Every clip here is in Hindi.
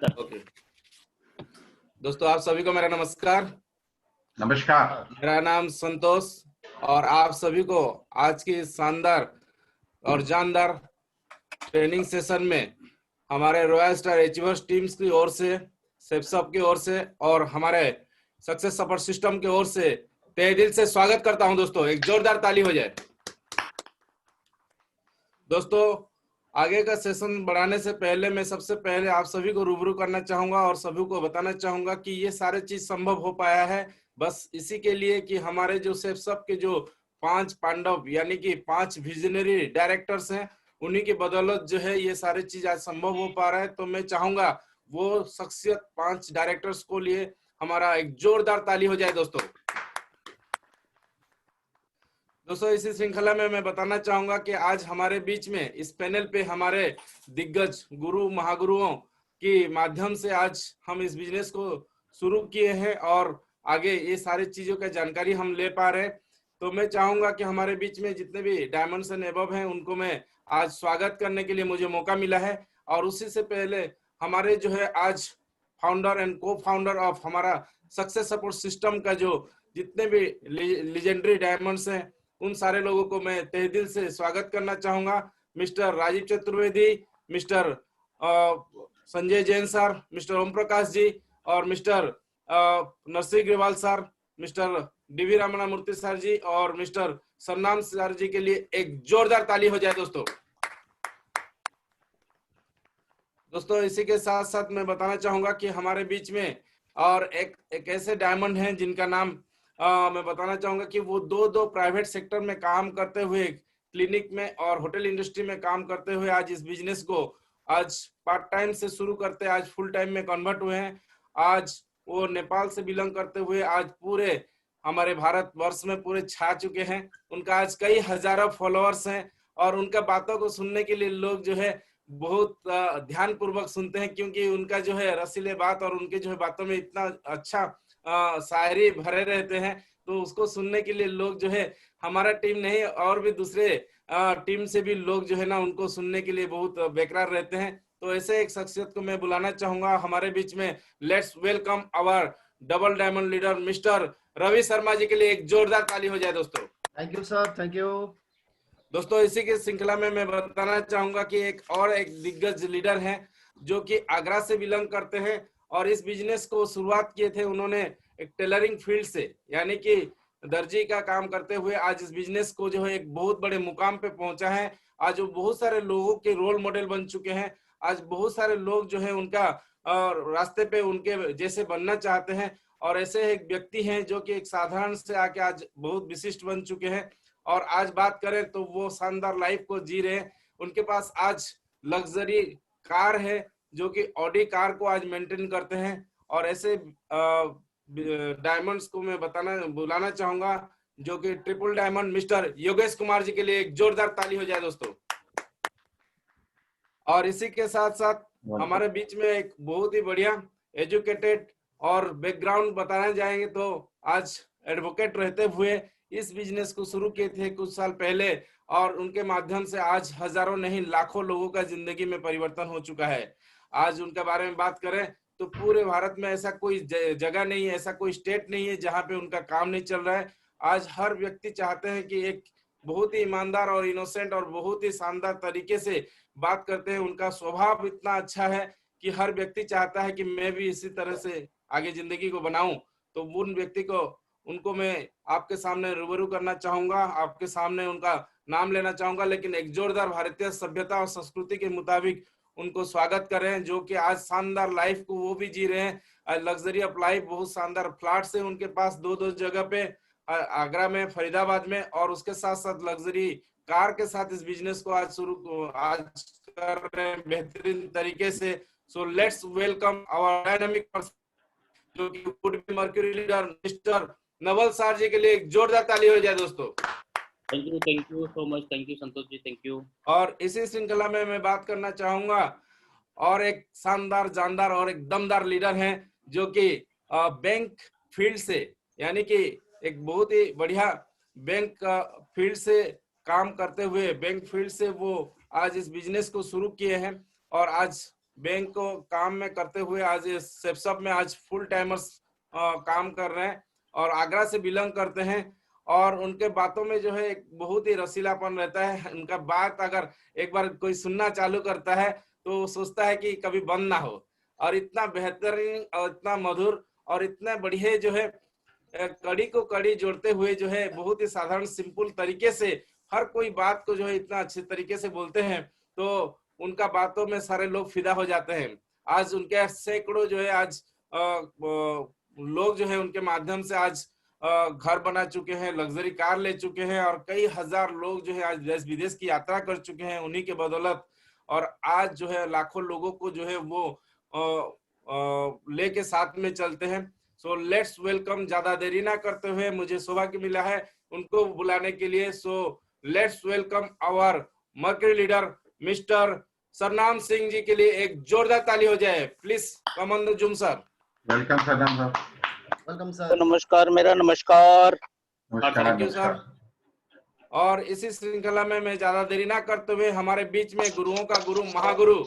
ओके दोस्तों, आप सभी को मेरा नमस्कार। नमस्कार। मेरा नाम संतोष और आप सभी को आज की शानदार और जानदार ट्रेनिंग सेशन में हमारे रॉयल स्टार अचीवर्स टीम्स की ओर से, सेप्सअप की ओर से और हमारे सक्सेस सपोर्ट सिस्टम की ओर से तहे दिल से स्वागत करता हूं। दोस्तों, एक जोरदार ताली हो जाए। दोस्तों, आगे का सेशन बढ़ाने से पहले मैं सबसे पहले आप सभी को रूबरू करना चाहूंगा और सभी को बताना चाहूंगा कि ये सारे चीज संभव हो पाया है बस इसी के लिए कि हमारे जो सेप्सअप के जो 5 पांडव यानी कि 5 विजनरी डायरेक्टर्स हैं, उन्हीं की बदौलत जो है ये सारे चीज आज संभव हो पा रहा है। तो मैं चाहूंगा वो शख्सियत 5 डायरेक्टर्स को लिए हमारा एक जोरदार ताली हो जाए। दोस्तों, इसी श्रृंखला में मैं बताना चाहूंगा कि आज हमारे बीच में इस पैनल पे हमारे दिग्गज गुरु महागुरुओं के माध्यम से आज हम इस बिजनेस को शुरू किए हैं और आगे ये सारी चीजों का जानकारी हम ले पा रहे हैं। तो मैं चाहूंगा कि हमारे बीच में जितने भी डायमंड्स एंड एबव हैं उनको मैं आज स्वागत करने के लिए मुझे मौका मिला है। और उसी से पहले हमारे जो है आज फाउंडर एंड को फाउंडर ऑफ हमारा सक्सेस सपोर्ट सिस्टम का जो जितने भी लेजेंडरी डायमंड्स हैं उन सारे लोगों को मैं तहे दिल से स्वागत करना चाहूंगा। Mister Rajeev Chaturvedi, mister Sanjay Jain sir, mister Om Prakash ji और mister Narsingh Grewal sir, mister DV Ramana Murthy sir ji और मिस्टर सरनाम सर जी के लिए एक जोरदार ताली हो जाए। दोस्तों, इसी के साथ साथ मैं बताना चाहूंगा कि हमारे बीच में और एक ऐसे डायमंड हैं जिनका नाम मैं बताना चाहूंगा कि वो दो प्राइवेट सेक्टर में काम करते हुए, क्लिनिक में और होटल इंडस्ट्री में काम करते हुए आज इस बिजनेस को आज पार्ट टाइम से शुरू करते आज फुल टाइम में कन्वर्ट हुए हैं। आज वो नेपाल से बिलोंग करते हुए आज पूरे हमारे भारत वर्ष में पूरे छा चुके हैं। उनका आज कई हजारों फॉलोअर्स हैं और उनका बातों को सुनने के लिए लोग जो है बहुत ध्यान पूर्वक सुनते हैं, क्योंकि उनका जो है रसीले बात और उनके जो है बातों में इतना अच्छा शायरी भरे रहते हैं। तो उसको सुनने के लिए लोग जो है हमारा टीम नहीं और भी दूसरे टीम से भी लोग जो है ना उनको सुनने के लिए बहुत बेकरार रहते हैं। तो ऐसे एक शख्सियत को मैं बुलाना चाहूंगा हमारे बीच में। Let's welcome our double diamond leader mister Ravi Sharma ji के लिए एक जोरदार ताली हो जाए। Thank you sir, thank you. दोस्तों, इसी के श्रृंखला में मैं बताना चाहूंगा कि एक दिग्गज लीडर हैं जो कि आगरा से बिलोंग करते हैं और इस बिजनेस को शुरुआत किए थे उन्होंने एक टेलरिंग फील्ड से, यानी कि दर्जी का काम करते हुए आज इस बिजनेस को जो है एक बहुत बड़े मुकाम पे पहुंचा है। आज वो बहुत सारे लोगों के रोल मॉडल बन चुके हैं। आज बहुत सारे लोग जो है उनका रास्ते पे उनके जैसे बनना चाहते हैं और ऐसे एक व्यक्ति हैं जो कि एक साधारण से आके आज बहुत विशिष्ट बन चुके हैं। और आज बात करें तो वो शानदार लाइफ को जी रहे हैं। उनके पास आज लग्जरी कार है जो कि ऑडी कार को आज मेंटेन करते हैं। और ऐसे डायमंड्स को मैं बुलाना चाहूंगा जो कि triple diamond mister Yogesh Kumar ji के लिए एक जोरदार ताली हो जाए दोस्तों। और इसी के साथ साथ हमारे बीच में एक बहुत ही बढ़िया एजुकेटेड और बैकग्राउंड बताने जाएंगे तो आज एडवोकेट रहते हुए इस बिजनेस को शुरू किए थे कुछ साल पहले और उनके माध्यम से आज हजारों नहीं लाखों लोगों का जिंदगी में परिवर्तन हो चुका है। आज उनके बारे में बात करें तो पूरे भारत में ऐसा कोई जगह नहीं है, ऐसा कोई स्टेट नहीं है जहां पे उनका काम नहीं चल रहा है। आज हर व्यक्ति चाहते हैं कि एक बहुत ही ईमानदार और इनोसेंट और बहुत ही शानदार तरीके से बात करते हैं। उनका स्वभाव इतना अच्छा है कि हर व्यक्ति चाहता है कि मैं भी इसी तरह से आगे जिंदगी को बनाऊं। तो उन व्यक्ति को उनको मैं आपके सामने रूबरू करना चाहूंगा, आपके सामने उनका नाम लेना चाहूंगा, लेकिन एक जोरदार भारतीय सभ्यता और संस्कृति के मुताबिक उनको स्वागत कर रहे हैं जो कि आज शानदार लाइफ को वो भी जी रहे हैं। लग्जरी ऑफ लाइफ, बहुत शानदार फ्लैट्स है उनके पास दो जगह पे, आगरा में, फरीदाबाद में, और उसके साथ साथ लग्जरी कार के साथ इस बिजनेस को आज कर रहे हैं बेहतरीन तरीके से। So let's welcome our dynamic person जो कि would be mercury leader mister Naval sir ji के लिए एक जोरदार ताली हो जाए दोस्तों। Thank you so much, thank you Santosh ji, thank you. और इसी श्रृंखला में मैं बात करना चाहूंगा और एक शानदार, जानदार और एक दमदार लीडर हैं जो कि बैंक फील्ड से, यानी कि एक बहुत ही बढ़िया बैंक फील्ड से काम करते हुए बैंक फील्ड से वो आज इस बिजनेस को शुरू किए हैं और आज बैंक को काम में करते हुए आज इस सेप्सअप में आज फुल टाइमर्स काम कर रहे हैं और आगरा से बिलोंग करते हैं। और उनके बातों में जो है एक बहुत ही रसीलापन रहता है। उनका बात अगर एक बार कोई सुनना चालू करता है तो वो सोचता है कि कभी बंद ना हो। और इतना बेहतरीन और इतना मधुर और इतना बढ़िया जो है कड़ी को कड़ी जोड़ते हुए जो है बहुत ही साधारण सिंपल तरीके से हर कोई बात को जो है इतना अच्छे तरीके से बोलते हैं तो उनका बातों में सारे लोग फिदा हो जाते हैं। आज उनके सैकड़ों जो है आज लोग जो है उनके माध्यम से आज घर बना चुके हैं, लग्जरी कार ले चुके हैं और कई हजार लोग जो है आज देश विदेश की यात्रा कर चुके हैं उन्हीं के बदौलत। और आज जो है लाखों लोगों को जो है वो लेके साथ में चलते हैं। सो लेट्स वेलकम, ज्यादा देरी ना करते हुए मुझे सौभाग्य मिला है उनको बुलाने के लिए। So let's welcome our mercury leader mister Sarnam Singh ji के लिए एक जोरदार ताली हो जाए please. Come on the Zoom sir. Welcome Sarnam sir. Welcome sir. नमस्कार, मेरा नमस्कार। नमस्कार थैंक यू सर। और इसी श्रृंखला में मैं ज्यादा देरी ना करते हुए हमारे बीच में गुरुओं का गुरु महागुरु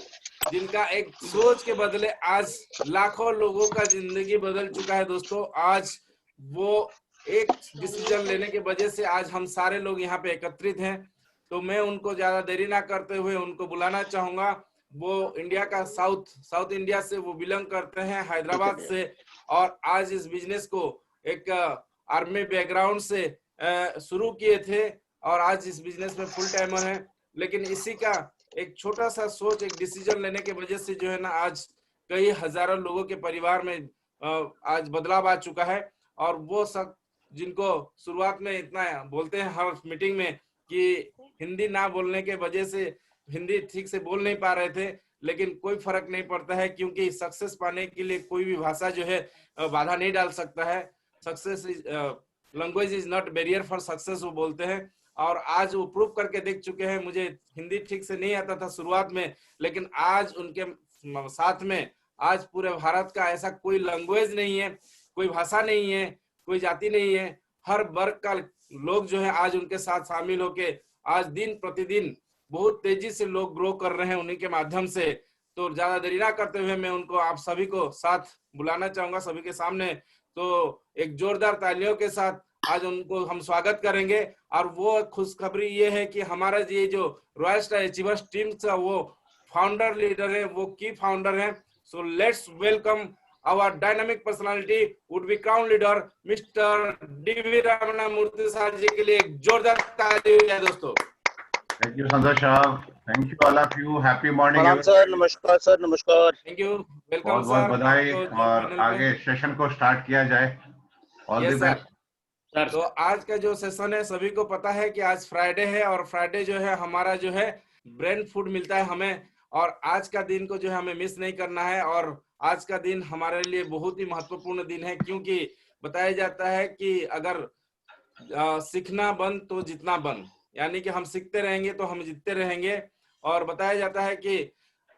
जिनका एक सोच के बदले आज लाखों लोगों का जिंदगी बदल चुका है दोस्तों। आज वो एक डिसीजन लेने की वजह से आज हम सारे लोग यहाँ पे एकत्रित हैं। तो मैं उनको ज्यादा देरी ना करते हुए उनको बुलाना चाहूंगा। वो इंडिया का साउथ इंडिया से वो बिलोंग करते हैं, हैदराबाद से। और आज इस बिजनेस को एक आर्मी बैकग्राउंड से शुरू किए थे और आज इस बिजनेस में फुल टाइमर है। लेकिन इसी का एक छोटा सा सोच, एक डिसीजन लेने की वजह से जो है ना आज कई हजारों लोगों के परिवार में आज बदलाव आ चुका है। और वो सब जिनको शुरुआत में इतना बोलते हैं हर मीटिंग में कि हिंदी ना बोलने के वजह से हिंदी ठीक से बोल नहीं पा रहे थे, लेकिन कोई फर्क नहीं पड़ता है क्योंकि सक्सेस पाने के लिए कोई भी भाषा जो है बाधा नहीं डाल सकता है। Success language is not barrier for success वो बोलते हैं। और आज वो प्रूव करके देख चुके हैं। मुझे हिंदी ठीक से नहीं आता था शुरुआत में, लेकिन आज उनके साथ में आज पूरे भारत का ऐसा कोई लैंग्वेज नहीं है, कोई भाषा नहीं है, कोई जाति नहीं है, हर वर्ग का लोग जो है आज उनके साथ शामिल होके आज दिन प्रतिदिन बहुत तेजी से लोग ग्रो कर रहे हैं उन्हीं के माध्यम से। तो ज्यादा देरी ना करते हुए मैं उनको आप सभी को साथ बुलाना चाहूंगा सभी के सामने। तो एक जोरदार तालियों के साथ आज उनको हम स्वागत करेंगे। और वो खुशखबरी ये है कि हमारा ये जो रॉयल स्टार अचीवर्स टीम का वो फाउंडर लीडर है, वो की फाउंडर है। So let's welcome our dynamic personality would be crown leader mister DV Ramana Murthy साहब जी के लिए एक जोरदार ताली हो जाए दोस्तों। थैंक यू संतोष साहब। Thank you all of you. Happy morning sir, नमस्कार सर, नमस्कार। थैंक यू, वेलकम बहुत बहुत सर। बधाई और आगे सेशन को स्टार्ट किया जाए। All the best sir. तो आज का जो सेशन है सभी को पता है कि आज फ्राइडे है और फ्राइडे जो है हमारा जो है ब्रेन फूड मिलता है हमें। और आज का दिन को जो है हमें मिस नहीं करना है। और आज का दिन हमारे लिए बहुत ही महत्वपूर्ण दिन है क्योंकि बताया जाता है कि अगर सीखना बंद तो जितना बंद, यानी कि हम सीखते रहेंगे तो हम जीतते रहेंगे। और बताया जाता है कि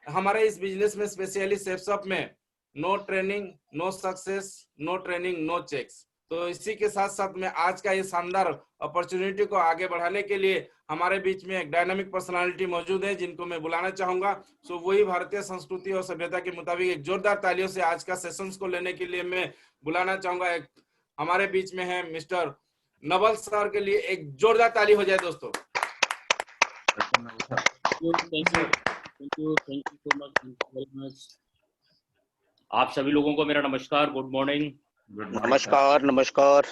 हमारे इस बिजनेस में स्पेशली सेप्सअप में no training no success, no training no checks. तो इसी के साथ साथ में आज का ये शानदार अपॉर्चुनिटी को आगे बढ़ाने के लिए हमारे बीच में एक डायनामिक पर्सनालिटी मौजूद है जिनको मैं बुलाना चाहूंगा। सो वही भारतीय संस्कृति और सभ्यता के मुताबिक एक जोरदार तालियों से आज का सेशंस को लेने के लिए मैं बुलाना चाहूंगा। एक हमारे बीच में है मिस्टर नवल सर के लिए एक जोरदार ताली हो जाए दोस्तों। Thank you so much. आप सभी लोगों को मेरा नमस्कार, गुड मॉर्निंग। नमस्कार नमस्कार।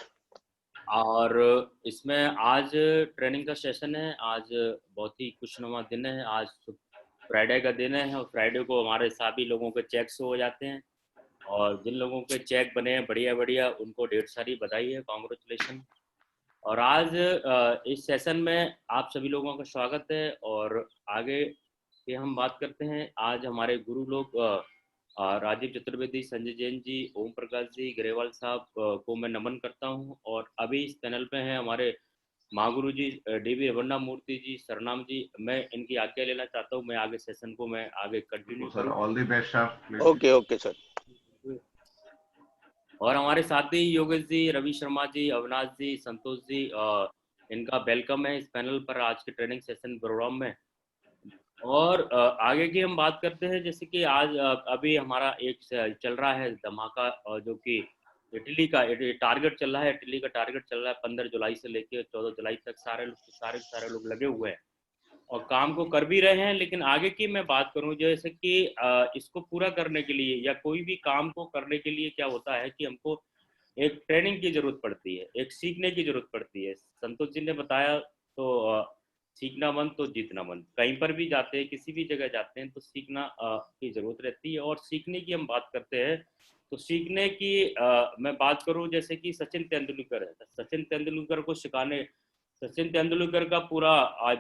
और इसमें आज ट्रेनिंग का सेशन है। आज बहुत ही खुशनुमा दिन है। आज फ्राइडे का दिन है और फ्राइडे को हमारे सभी लोगों के चेक्स हो जाते हैं। और जिन लोगों के चेक बने हैं बढ़िया बढ़िया, उनको ढेर सारी बधाई है, कॉन्ग्रेचुलेशन। और आज इस सेशन में आप सभी लोगों का स्वागत है। और आगे की हम बात करते हैं। आज हमारे गुरु लोग राजीव चतुर्वेदी, संजय जैन जी, ओम प्रकाश जी, ग्रेवाल साहब को मैं नमन करता हूं। और अभी इस पैनल पे हैं हमारे महागुरु जी डीवी रमणा मूर्ति जी, सरनाम जी। मैं इनकी आज्ञा लेना चाहता हूं, मैं आगे सेशन को मैं आगे continue sir. All the best sir. Okay okay sir. और हमारे साथी योगेश जी, रवि शर्मा जी, अविनाश जी, संतोष जी, इनका वेलकम है इस पैनल पर आज के ट्रेनिंग सेशन प्रोग्राम में। और आगे की हम बात करते हैं, जैसे कि आज अभी हमारा एक चल रहा है धमाका, जो कि इटली का टारगेट चल रहा है। इटली का टारगेट चल रहा है 15 जुलाई से लेकर 14 जुलाई तक। सारे लोग लगे हुए हैं और काम को कर भी रहे हैं। लेकिन आगे की मैं बात करूं, जैसे कि इसको पूरा करने के लिए या कोई भी काम को करने के लिए क्या होता है कि हमको एक ट्रेनिंग की जरूरत पड़ती है, एक सीखने की जरूरत पड़ती है। संतोष जी ने बताया तो सीखना बंद तो जीतना बंद। कहीं पर भी जाते हैं, किसी भी जगह जाते हैं तो सीखना की जरूरत रहती है। और सीखने की हम बात करते हैं तो सीखने की मैं बात करूं, जैसे कि सचिन तेंदुलकर है। सचिन तेंदुलकर को सिखाने, सचिन तेंदुलकर का पूरा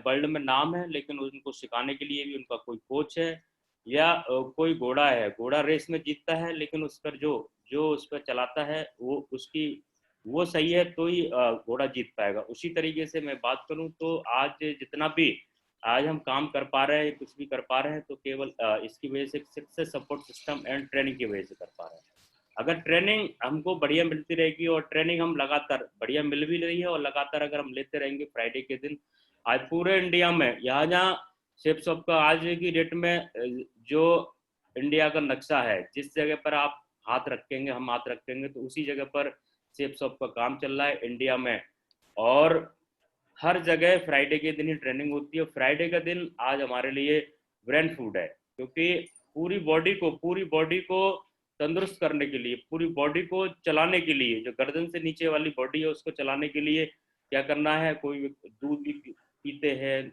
वर्ल्ड में नाम है, लेकिन उनको सिखाने के लिए भी उनका कोई कोच है। या कोई घोड़ा है, घोड़ा रेस में जीतता है, लेकिन उस पर जो जो उस पर चलाता है वो सही है तो ही घोड़ा जीत पाएगा। उसी तरीके से मैं बात करूं तो आज जितना भी आज हम काम कर पा रहे हैं, कुछ भी कर पा रहे हैं, तो केवल इसकी वजह से success support system and training की वजह से कर पा रहे हैं। अगर ट्रेनिंग हमको बढ़िया मिलती रहेगी, और ट्रेनिंग हम लगातार बढ़िया मिल भी रही है और लगातार अगर हम लेते रहेंगे फ्राइडे के दिन, आज पूरे इंडिया में यहाँ जहाँ शेप शॉप का आज की डेट में जो इंडिया का नक्शा है, जिस जगह पर आप हाथ रखेंगे, हम हाथ रखेंगे, तो उसी जगह पर शेप शॉप का काम चल रहा है इंडिया में। और हर जगह फ्राइडे के दिन ही ट्रेनिंग होती है। फ्राइडे का दिन आज हमारे लिए ब्रेन फूड है, क्योंकि पूरी बॉडी को तंदुरुस्त करने के लिए, पूरी बॉडी को चलाने के लिए, जो गर्दन से नीचे वाली बॉडी है उसको चलाने के लिए क्या करना है। कोई दूध भी पीते हैं,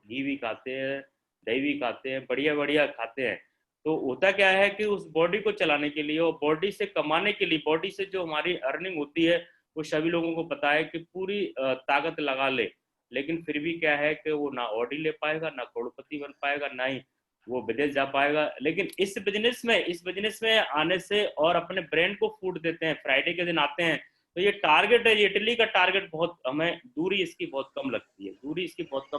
घी भी खाते हैं, दही भी खाते हैं, बढ़िया बढ़िया खाते हैं। तो होता क्या है कि उस बॉडी को चलाने के लिए और बॉडी से कमाने के लिए, बॉडी से जो हमारी अर्निंग होती है, वो सभी लोगों को पता है कि पूरी ताकत लगा ले, लेकिन फिर भी क्या है कि वो ना ऑडी ले पाएगा, ना करोड़पति बन पाएगा, ना ही वो विदेश जा पाएगा। लेकिन इस बिजनेस में आने से और अपने ब्रेन को फूड देते हैं, फ्राइडे के दिन आते हैं, तो ये टारगेट है, ये इटली का टारगेट बहुत, हमें दूरी इसकी बहुत कम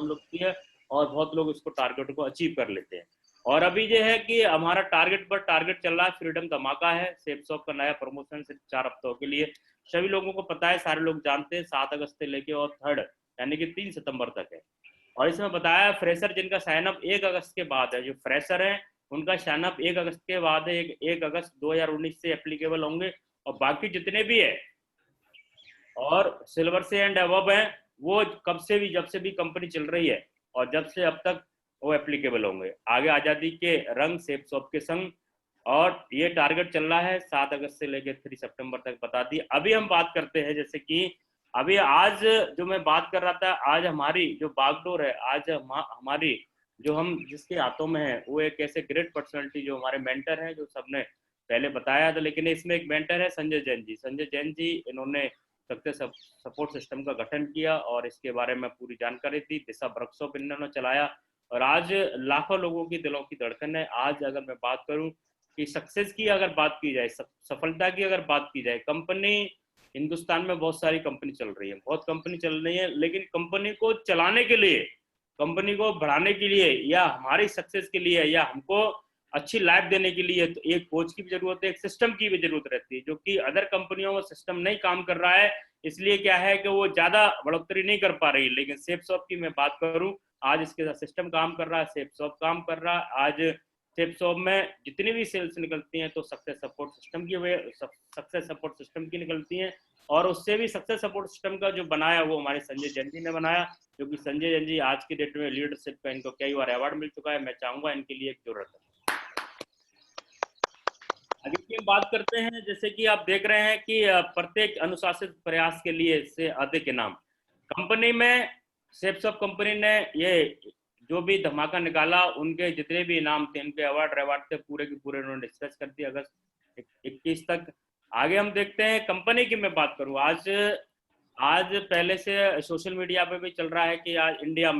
लगती है और बहुत लोग इसको टारगेट को अचीव कर लेते हैं। और अभी जो है कि हमारा टारगेट चल रहा है, फ्रीडम धमाका है, शेप शॉप का नया प्रमोशन से 4 हफ्तों के लिए। सभी लोगों को पता है, सारे लोग जानते हैं, 7 अगस्त से लेके और 3 यानी कि 3 सितंबर तक है। और इसमें बताया फ्रेशर जिनका साइन अप 1 अगस्त के बाद है, जो फ्रेशर है उनका साइन अप 1 अगस्त के बाद है, 1 अगस्त 2019 से एप्लीकेबल होंगे। और बाकी जितने भी है और सिल्वर से एंड अबव है, वो कब से भी, जब से भी कंपनी चल रही है और जब से अब तक, वो एप्लीकेबल होंगे। आगे आजादी के रंग शेप शॉप के संग। और ये टारगेट चल रहा है 7 अगस्त से लेकर 3 सितंबर तक, बता दी। अभी हम बात करते हैं, जैसे कि अभी आज जो मैं बात कर रहा था, आज हमारी जो बागडोर है, आज हमारी जो हम जिसके हाथों में है, वो एक ऐसे ग्रेट पर्सनालिटी जो हमारे मेंटर हैं, जो सबने पहले बताया था, लेकिन इसमें एक मेंटर है संजय जैन जी। संजय जैन जी, इन्होंने सक्सेस सपोर्ट सिस्टम का गठन किया और इसके बारे में पूरी जानकारी दी। दिशा वर्कशॉप इन्होंने चलाया और आज लाखों लोगों की दिलों की धड़कन है। आज अगर मैं बात करूं कि सक्सेस की अगर बात की जाए, सफलता की अगर बात की जाए, कंपनी, हिंदुस्तान में बहुत सारी कंपनी चल रही है, बहुत कंपनी चल रही है, लेकिन कंपनी को चलाने के लिए, कंपनी को बढ़ाने के लिए, या हमारी सक्सेस के लिए, या हमको अच्छी लाइफ देने के लिए, तो एक कोच की भी जरूरत है, एक सिस्टम की भी जरूरत रहती है, जो कि अदर कंपनियों में सिस्टम नहीं काम कर रहा है। इसलिए क्या है कि वो ज्यादा बढ़ोतरी नहीं कर पा रही। लेकिन शेप शॉप की मैं बात करूं, आज इसके साथ सिस्टम काम कर रहा है, शेप शॉप काम कर रहा है। आज शेप शॉप में जितनी भी सेल्स निकलती हैं तो सक्सेस सपोर्ट सिस्टम की निकलती हैं। और उससे भी सक्सेस सपोर्ट सिस्टम का जो बनाया, वो हमारे संजय जैन जी ने बनाया, जो कि संजय जैन जी आज की डेट में लीडरशिप का इनको कई बार अवार्ड मिल चुका है। मैं चाहूंगा इनके लिए एक जरूरत है। आगे की बात करते हैं, जैसे कि आप देख रहे हैं कि प्रत्येक अनुशासित प्रयास के लिए से अधिक इनाम। कंपनी में शेप शॉप कंपनी ने ये जो भी धमाका निकाला, उनके जितने भी इनाम थे, उनके अवार्ड थे, पूरे के पूरे उन्होंने डिस्कस कर दिया अगस्त 21 तक। आगे हम देखते हैं कंपनी की मैं बात करूं, आज पहले से सोशल मीडिया पे भी चल रहा है कि आज इंडिया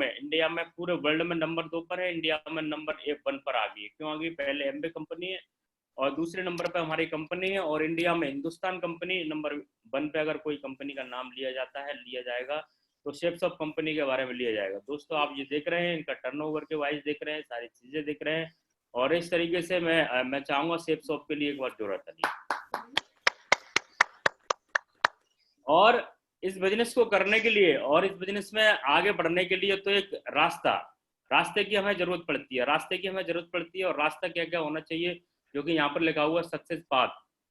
में पूरे वर्ल्ड में नंबर 2 पर है, इंडिया में नंबर 1 पर आ गई है। क्यों आ गई? पहले एमबे कंपनी है और दूसरे नंबर पे हमारी कंपनी है, और इंडिया में हिंदुस्तान कंपनी नंबर 1 पे अगर कोई कंपनी का नाम लिया जाएगा तो शेप शॉप कंपनी के बारे में लिया जाएगा। दोस्तों, आप ये देख रहे हैं, इनका टर्नओवर के वाइज देख रहे हैं, सारी चीजें देख रहे हैं, और इस तरीके से मैं चाहूंगा शेप शॉप के लिए एक बार जोर करिए। और इस बिजनेस को करने के लिए और इस बिजनेस में आगे बढ़ने के लिए तो एक रास्ता, रास्ते की हमें जरूरत पड़ती है, रास्ते की हमें जरूरत पड़ती है। और रास्ता क्या क्या होना चाहिए, जो कि यहाँ पर लिखा हुआ सक्सेस पाथ,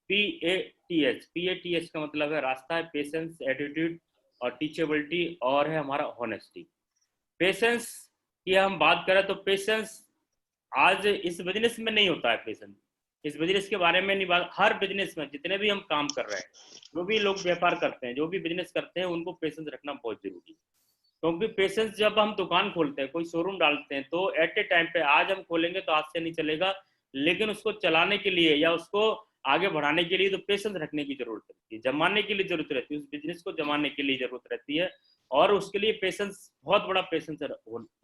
PATH का मतलब है रास्ता है, पेशेंस, एटीट्यूड और टीचेबिलिटी, और है हमारा ऑनेस्टी। पेशेंस की हम बात करें तो पेशेंस आज इस बिजनेस में नहीं होता है। पेशेंस इस बिजनेस के बारे में नहीं बात, हर बिजनेस में जितने भी हम काम कर रहे हैं, जो भी लोग व्यापार करते हैं, जो भी बिजनेस करते हैं, उनको पेशेंस रखना बहुत जरूरी है। क्योंकि पेशेंस, जब हम दुकान खोलते हैं, कोई शोरूम डालते हैं, तो एट ए टाइम पे आज हम खोलेंगे तो आज से नहीं चलेगा, लेकिन उसको चलाने के लिए या उसको आगे बढ़ाने के लिए तो पेशेंस रखने की जरूरत रहती है, जमाने की लिए जरूरत रहती है, उस बिजनेस को जमाने के लिए जरूरत रहती है, और उसके लिए पेशेंस, बहुत बड़ा पेशेंस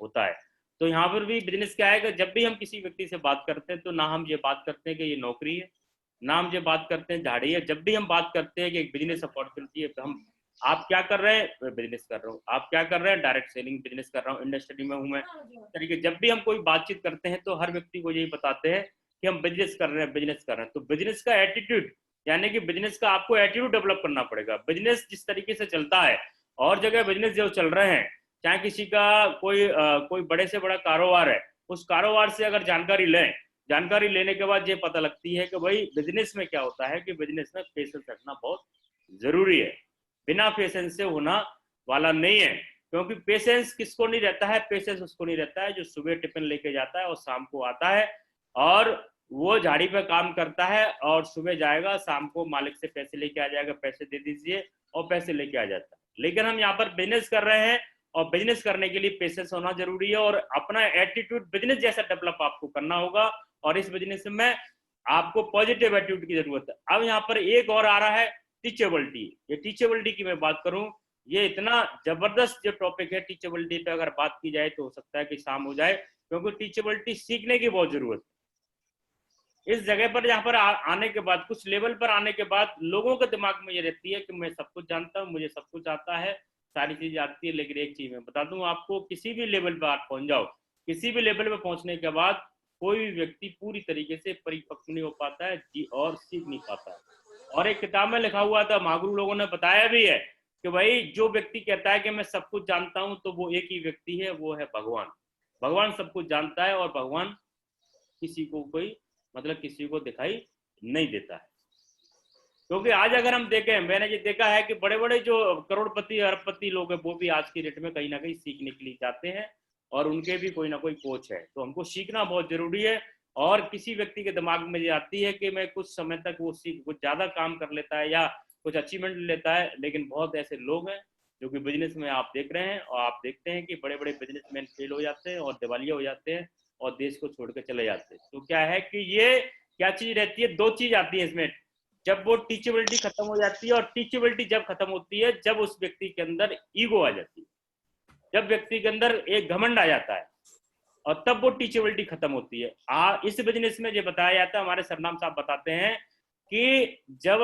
होता है। तो यहाँ पर भी बिजनेस क्या है कि जब भी हम किसी व्यक्ति से बात करते हैं, तो ना हम ये बात करते हैं कि ये नौकरी है, ना हम ये बात करते हैं झाड़ी है। जब भी हम बात करते हैं कि एक बिजनेस अपॉर्चुनिटी है, तो हम, आप क्या कर रहे हैं, मैं बिजनेस कर रहा हूँ, आप क्या कर रहे हैं, डायरेक्ट सेलिंग बिजनेस कर रहा हूँ, इंडस्ट्री में हूँ मैं। इस तरीके जब भी हम कोई बातचीत करते हैं, तो हर व्यक्ति को यही बताते हैं कि हम बिजनेस कर रहे हैं, बिजनेस कर रहे हैं। तो बिजनेस का एटीट्यूड, यानी कि बिजनेस का आपको एटीट्यूड डेवलप करना पड़ेगा। बिजनेस जिस तरीके से चलता है, और जगह बिजनेस जो चल रहे हैं, चाहे किसी का कोई बड़े से बड़ा कारोबार है, उस कारोबार से अगर जानकारी लें, जानकारी लेने के बाद ये पता लगती है कि भाई बिजनेस में क्या होता है, कि बिजनेस में पेशेंस रखना बहुत जरूरी है। बिना पेशेंस से होना वाला नहीं है। क्योंकि पेशेंस किसको नहीं रहता है, पेशेंस उसको नहीं रहता है जो सुबह टिफिन लेके जाता है और शाम को आता है, और वो झाड़ी पे काम करता है, और सुबह जाएगा, शाम को मालिक से पैसे लेके आ जाएगा, पैसे दे दीजिए, और पैसे लेके आ जाता है। लेकिन हम यहाँ पर बिजनेस कर रहे हैं, और बिजनेस करने के लिए पेशेंस होना जरूरी है, और अपना एटीट्यूड बिजनेस जैसा डेवलप आपको करना होगा, और इस बिजनेस में आपको पॉजिटिव एटीट्यूड की जरूरत है। अब यहाँ पर एक और आ रहा है, टीचेबिलिटी। ये टीचेबिलिटी की मैं बात करूं, ये इतना जबरदस्त जो टॉपिक है, टीचेबिलिटी पे अगर बात की जाए तो हो सकता है कि शाम हो जाए, क्योंकि टीचेबिलिटी सीखने की बहुत जरूरत है। इस जगह पर, यहाँ पर आने के बाद, कुछ लेवल पर आने के बाद, लोगों के दिमाग में ये रहती है कि मैं सब कुछ जानता हूँ, मुझे सब कुछ आता है, सारी चीजें आती है। लेकिन एक चीज मैं बता दूं आपको, किसी भी लेवल पर आप पहुंच जाओ, किसी भी लेवल पर पहुंचने के बाद कोई भी व्यक्ति पूरी तरीके से परिपक्व नहीं हो पाता है जी, और सीख नहीं पाता है। और एक किताब में लिखा हुआ था, महागुरु लोगों ने बताया भी है कि भाई जो व्यक्ति कहता है कि मैं सब कुछ जानता हूं, तो वो एक ही व्यक्ति है, वो है भगवान। भगवान सब कुछ जानता है, और भगवान किसी को किसी को दिखाई नहीं देता है। क्योंकि आज अगर हम देखें, मैंने ये देखा है कि बड़े बड़े जो करोड़पति अरबपति लोग हैं, वो भी आज की डेट में कहीं ना कहीं सीखने के लिए जाते हैं, और उनके भी कोई ना कोई कोच है। तो हमको सीखना बहुत जरूरी है। और किसी व्यक्ति के दिमाग में ये आती है कि मैं कुछ समय तक वो कुछ ज्यादा काम कर लेता है या कुछ अचीवमेंट लेता है, लेकिन बहुत ऐसे लोग हैं जो कि बिजनेस में आप देख रहे हैं, और आप देखते हैं कि बड़े बड़े बिजनेसमैन फेल हो जाते हैं और दिवालिया हो जाते हैं और देश को छोड़ के चले जाते हैं। तो क्या है कि ये क्या चीज रहती है, दो चीज आती है इसमें, जब वो टीचेबिलिटी खत्म हो जाती है, और टीचेबिलिटी जब खत्म होती है जब उस व्यक्ति के अंदर ईगो आ जाती है, जब व्यक्ति के अंदर एक घमंड आ जाता है, और तब वो टीचेबिलिटी खत्म होती है। इस बिजनेस में ये बताया जाता है, हमारे सरनाम साहब बताते हैं कि जब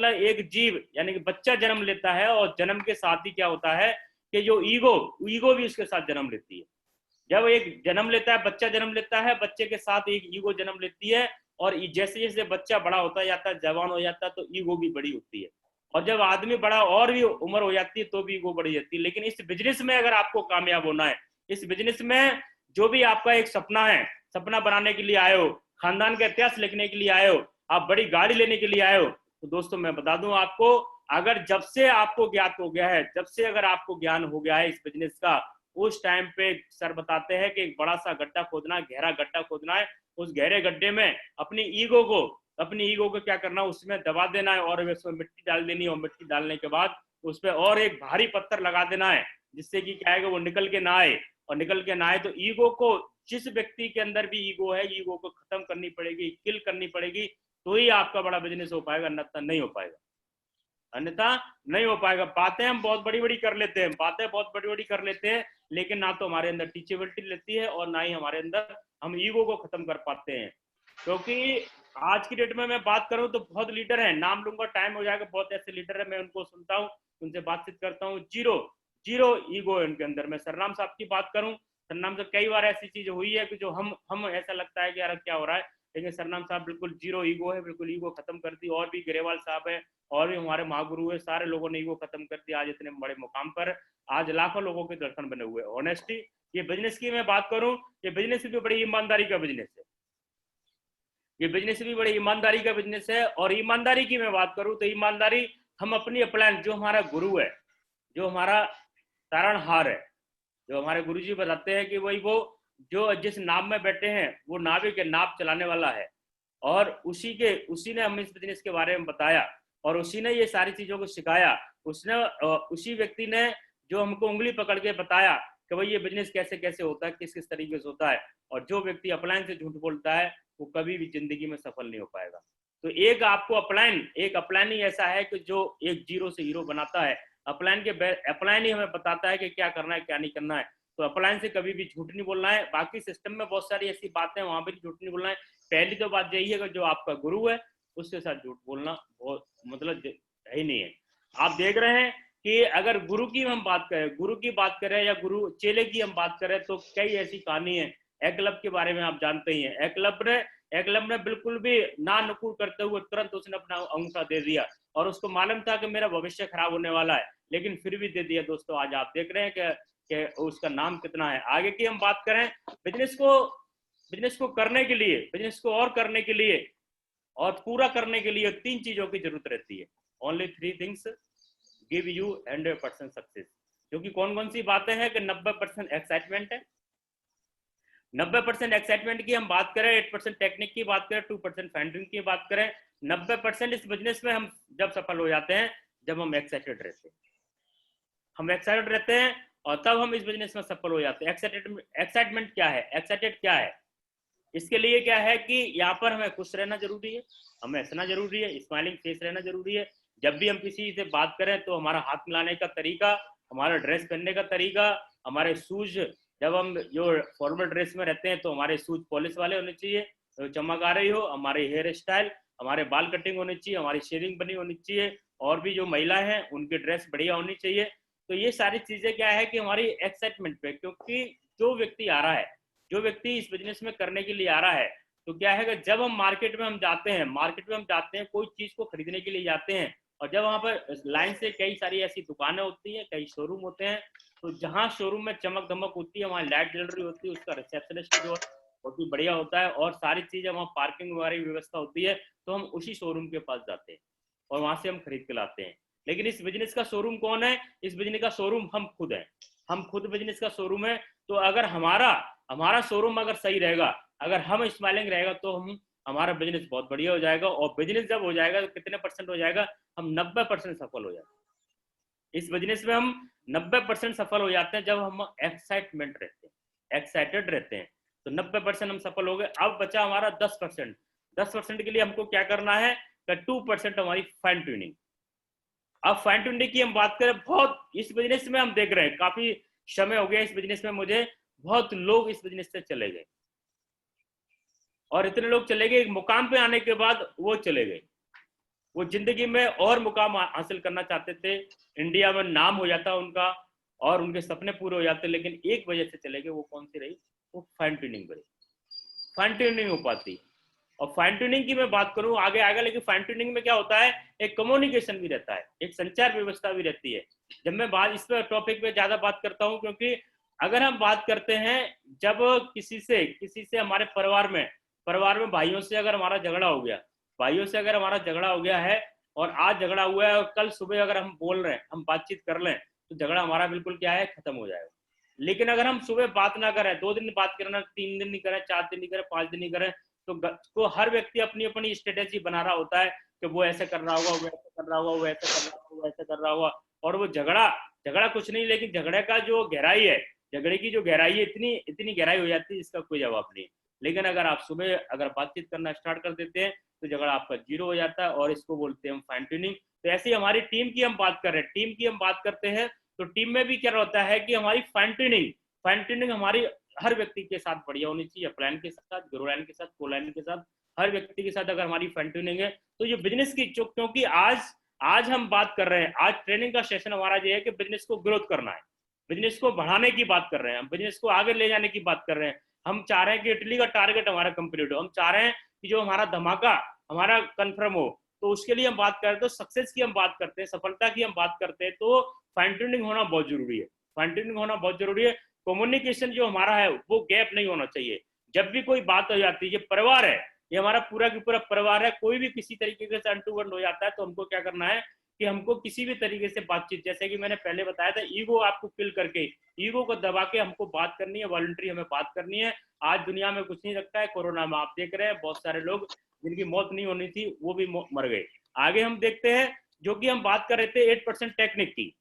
एक जीव यानी कि बच्चा जन्म लेता है, और जन्म के साथ ही क्या होता है कि जो ईगो भी उसके साथ जन्म लेती है। जब एक जन्म लेता है, बच्चा जन्म लेता है, बच्चे के साथ एक ईगो जन्म लेती है, और जैसे जैसे बच्चा बड़ा होता जाता है, जवान हो जाता है, तो ईगो भी बड़ी होती है, और जब आदमी बड़ा और भी उम्र हो जाती है तो भी ईगो बढ़ी जाती है। लेकिन इस बिजनेस में अगर आपको कामयाब होना है, इस बिजनेस में जो भी आपका एक सपना है, सपना बनाने के लिए आए हो, खानदान का इतिहास लिखने के लिए आए हो, आप बड़ी गाड़ी लेने के लिए आए हो, तो दोस्तों मैं बता दूं आपको, अगर जब से आपको ज्ञात हो गया है, जब से अगर आपको ज्ञान हो गया है इस बिजनेस का, उस टाइम पे सर बताते हैं कि एक बड़ा सा गड्ढा खोदना, गहरा गड्ढा खोदना है, उस गहरे गड्ढे में अपनी ईगो को क्या करना, उसमें दबा देना है, और उसमें मिट्टी डाल देनी है, और मिट्टी डालने के बाद उस पर और एक भारी पत्थर लगा देना है, जिससे कि क्या है वो निकल के ना आए, और निकल के ना आए तो ईगो को, जिस व्यक्ति के अंदर भी ईगो है, ईगो को खत्म करनी पड़ेगी, किल करनी पड़ेगी, तो ही आपका बड़ा बिजनेस हो पाएगा, अन्यथा नहीं हो पाएगा, अन्यथा नहीं हो पाएगा। बातें हम बहुत बड़ी बड़ी कर लेते हैं, लेकिन ना तो हमारे अंदर टीचेबिलिटी लेती है, और ना ही हमारे अंदर हम ईगो को खत्म कर पाते हैं। क्योंकि आज की डेट में मैं बात करूं तो बहुत लीडर हैं, नाम लूंगा टाइम हो जाएगा, बहुत ऐसे लीडर है, मैं उनको सुनता हूं, उनसे बातचीत करता हूं, जीरो ईगो है उनके अंदर। मैं सरनाम साहब की बात करूं, सरनाम साहब कई बार ऐसी चीज हुई है कि जो हम ऐसा लगता है कि यार क्या हो रहा है, लेकिन सरनाम साहब बिल्कुल जीरो ईगो है, बिल्कुल ईगो खत्म कर दी। और भी ग्रेवाल साहब है और भी हमारे महागुरु है, सारे लोगों ने ईगो खत्म कर दिया। आज इतने बड़े मुकाम पर आज लाखों लोगों के दर्शन बने हुए। ऑनेस्टी, ये बिजनेस की मैं बात करूं, ये बिजनेस भी बड़ी ईमानदारी का बिजनेस है। ये बिजनेस भी बड़ी ईमानदारी का बिजनेस है। और ईमानदारी की मैं बात करूं तो ईमानदारी हम अपनी अपलाइन, जो हमारा गुरु है, जो हमारा तारणहार है, जो हमारे गुरुजी बताते हैं कि वही वो जो जिस नाव में बैठे हैं वो नाविक है, नाव चलाने वाला है। और उसी ने हमें इस बिजनेस के बारे में बताया और उसी ने ये सारी चीजों को सिखाया। उसी व्यक्ति ने जो हमको उंगली पकड़ के बताया कि भाई ये बिजनेस कैसे कैसे होता है, किस किस तरीके से होता है। और जो व्यक्ति अपलाइन से झूठ बोलता है वो कभी भी जिंदगी में सफल नहीं हो पाएगा। तो एक अपलाइन ही ऐसा है कि जो एक जीरो से हीरो बनाता है। अपलाइन ही हमें बताता है कि क्या करना है क्या नहीं करना है। तो अपलाइन से कभी भी झूठ नहीं बोलना है। बाकी सिस्टम में बहुत सारी ऐसी बातें हैं, वहां पर झूठ नहीं बोलना है। पहली तो बात यही है कि जो आपका गुरु है उसके साथ झूठ बोलना बहुत मतलब है ही नहीं है। आप देख रहे हैं कि अगर गुरु की हम बात करें या गुरु चेले की हम बात करें तो कई ऐसी कहानी है। एकलव्य के बारे में आप जानते ही हैं। एकलव्य ने बिल्कुल भी ना नुकुर करते हुए तुरंत उसने अपना अंगूठा दे दिया और उसको मालूम था कि मेरा भविष्य खराब होने वाला है, लेकिन फिर भी दे दिया। दोस्तों आज आप देख रहे हैं कि उसका नाम कितना है। आगे की हम बात करें, बिजनेस को करने के लिए, बिजनेस को और करने के लिए और पूरा करने के लिए 3 चीजों की जरूरत रहती है। Only 3 things give you 100% success. जो कि कौन कौन सी बातें हैं कि 90% एक्साइटमेंट है। 90% एक्साइटमेंट की हम बात करें, 8% टेक्निक की बात करें, 2% फंडिंग की बात करें। 90% इस बिजनेस में हम जब सफल हो जाते हैं जब हम एक्साइटेड रहते हैं और तब हम इस बिजनेस में सफल हो जाते हैं। एक्साइटमेंट क्या है, एक्साइटेड क्या है? इसके लिए क्या है कि यहाँ पर हमें खुश रहना जरूरी है, हमें हंसना जरूरी है, स्माइलिंग फेस रहना जरूरी है। जब भी हम किसी से बात करें तो हमारा हाथ मिलाने का तरीका, हमारा ड्रेस पहनने का तरीका, हमारे शूज, जब हम जो फॉर्मल ड्रेस में रहते हैं तो हमारे शूज पॉलिश वाले होने चाहिए, तो चमक आ रही हो। हमारे हेयर स्टाइल, हमारे बाल कटिंग होनी चाहिए, हमारी शेविंग बनी होनी चाहिए। और भी जो महिला हैं उनकी ड्रेस बढ़िया होनी चाहिए। तो ये सारी चीजें क्या है कि हमारी एक्साइटमेंट पे, क्योंकि जो व्यक्ति आ रहा है, जो व्यक्ति इस बिजनेस में करने के लिए आ रहा है, तो क्या है कि जब हम मार्केट में हम जाते हैं, कोई चीज को खरीदने के लिए जाते हैं और जब वहां पर लाइन से कई सारी ऐसी दुकानें होती हैं, कई शोरूम होते हैं, तो जहां शोरूम में चमक धमक होती है, वहां लाइट जल रही होती है, उसका रिसेप्शनिस्ट जो बहुत ही बढ़िया होता है और सारी चीजें वहां पार्किंग वाली व्यवस्था होती है, तो हम उसी शोरूम के पास जाते हैं और वहां से हम खरीद के लाते हैं। लेकिन इस बिजनेस का शोरूम कौन है? इस बिजनेस का शोरूम हम खुद हैं। हम खुद बिजनेस का शोरूम है। तो अगर हमारा शोरूम अगर सही रहेगा, अगर हम स्माइलिंग रहेगा, तो हमारा बिजनेस बहुत बढ़िया हो जाएगा। और बिजनेस जब हो जाएगा तो कितने % हो जाएगा? हम 90% सफल हो जाएंगे। इस बिजनेस में हम 90% सफल हो जाते हैं जब हम एक्साइटमेंट रहते हैं, एक्साइटेड रहते हैं। तो 90% हम सफल हो गए। अब बचा हमारा 10%। 10% के लिए हमको क्या करना है? 2% हमारी फाइन ट्यूनिंग। अब फाइन ट्यूनिंग की हम बात करें, बहुत इस बिजनेस में हम देख रहे हैं काफी समय हो गया इस बिजनेस में, मुझे बहुत लोग इस बिजनेस से चले गए और इतने लोग चले गए, एक मुकाम पे आने के बाद वो चले गए। वो जिंदगी में और मुकाम हासिल करना चाहते थे, इंडिया में नाम हो जाता उनका और उनके सपने पूरे हो जाते, लेकिन एक वजह से चले गए। वो कौन सी रही? वो फाइन ट्यूनिंग बड़ी, फाइन ट्यूनिंग हो पाती। और फाइन ट्यूनिंग की मैं बात करूं आगे आएगा, लेकिन फाइन ट्यूनिंग में क्या होता है? एक कम्युनिकेशन भी रहता है, एक संचार व्यवस्था भी रहती है। जब मैं बात इस पर टॉपिक पे ज्यादा बात करता हूं, क्योंकि अगर हम बात करते हैं, जब किसी से हमारे परिवार में भाइयों से अगर हमारा झगड़ा हो गया है और आज झगड़ा हुआ है और कल सुबह अगर हम बोल रहे हैं, हम बातचीत कर लें, तो झगड़ा हमारा बिल्कुल क्या है? खत्म हो जाएगा। लेकिन अगर हम सुबह बात ना करें, 2 दिन बात करना, 3 दिन नहीं करें, 4 दिन नहीं करें, 5 दिन नहीं करें, तो हर व्यक्ति अपनी अपनी स्ट्रेटेजी बना रहा होता है कि वो ऐसे कर रहा होगा, वो ऐसे कर रहा होगा, वो ऐसे कर रहा होगा, वो ऐसे कर रहा होगा। और वो झगड़ा कुछ नहीं, लेकिन झगड़े का जो गहराई है, झगड़े की जो गहराई है, इतनी गहराई हो जाती है जिसका कोई जवाब नहीं। लेकिन अगर आप सुबह अगर बातचीत करना स्टार्ट कर देते हैं तो झगड़ा आपका 0 हो जाता है और इसको बोलते हैं हम फाइन ट्यूनिंग। तो ऐसी हमारी टीम की हम बात कर रहे हैं, टीम की हम बात करते हैं, तो टीम में भी क्या होता है कि हमारी फाइन ट्यूनिंग हमारी हर व्यक्ति के साथ बढ़िया होनी चाहिए। अपलाइन के साथ, ग्रो लाइन के साथ, को लाइन के साथ, हर व्यक्ति के साथ अगर हमारी फाइन ट्यूनिंग है तो ये बिजनेस की, क्योंकि आज हम बात कर रहे हैं, आज ट्रेनिंग का सेशन हमारा ये है कि बिजनेस को ग्रोथ करना है, बिजनेस को बढ़ाने की बात कर रहे हैं, हम बिजनेस को आगे ले जाने की बात कर रहे हैं। हम चाह रहे हैं कि इटली का टारगेट हमारा कंप्लीट हो, हम चाह रहे हैं कि जो हमारा धमाका हमारा कंफर्म हो, तो उसके लिए हम बात करें तो सक्सेस की हम बात करते हैं, सफलता की हम बात करते हैं, तो फाइन ट्यूनिंग होना बहुत जरूरी है। फाइन ट्यूनिंग होना बहुत जरूरी है। कम्युनिकेशन जो हमारा है वो गैप नहीं होना चाहिए। जब भी कोई बात हो जाती है, ये परिवार है, ये हमारा पूरा की पूरा परिवार है, कोई भी किसी तरीके से अंटूवंट हो जाता है तो हमको क्या करना है कि हमको किसी भी तरीके से बातचीत, जैसे कि मैंने पहले बताया था, ईगो आपको किल करके, ईगो को दबा के हमको बात करनी है, वॉलंटरी हमें बात करनी है। आज दुनिया में कुछ नहीं रखता है। कोरोना में आप देख रहे हैं बहुत सारे लोग जिनकी मौत नहीं होनी थी वो भी मर गए। आगे हम देखते हैं, जो कि हम बात कर रहे थे 8% टेक्निक की।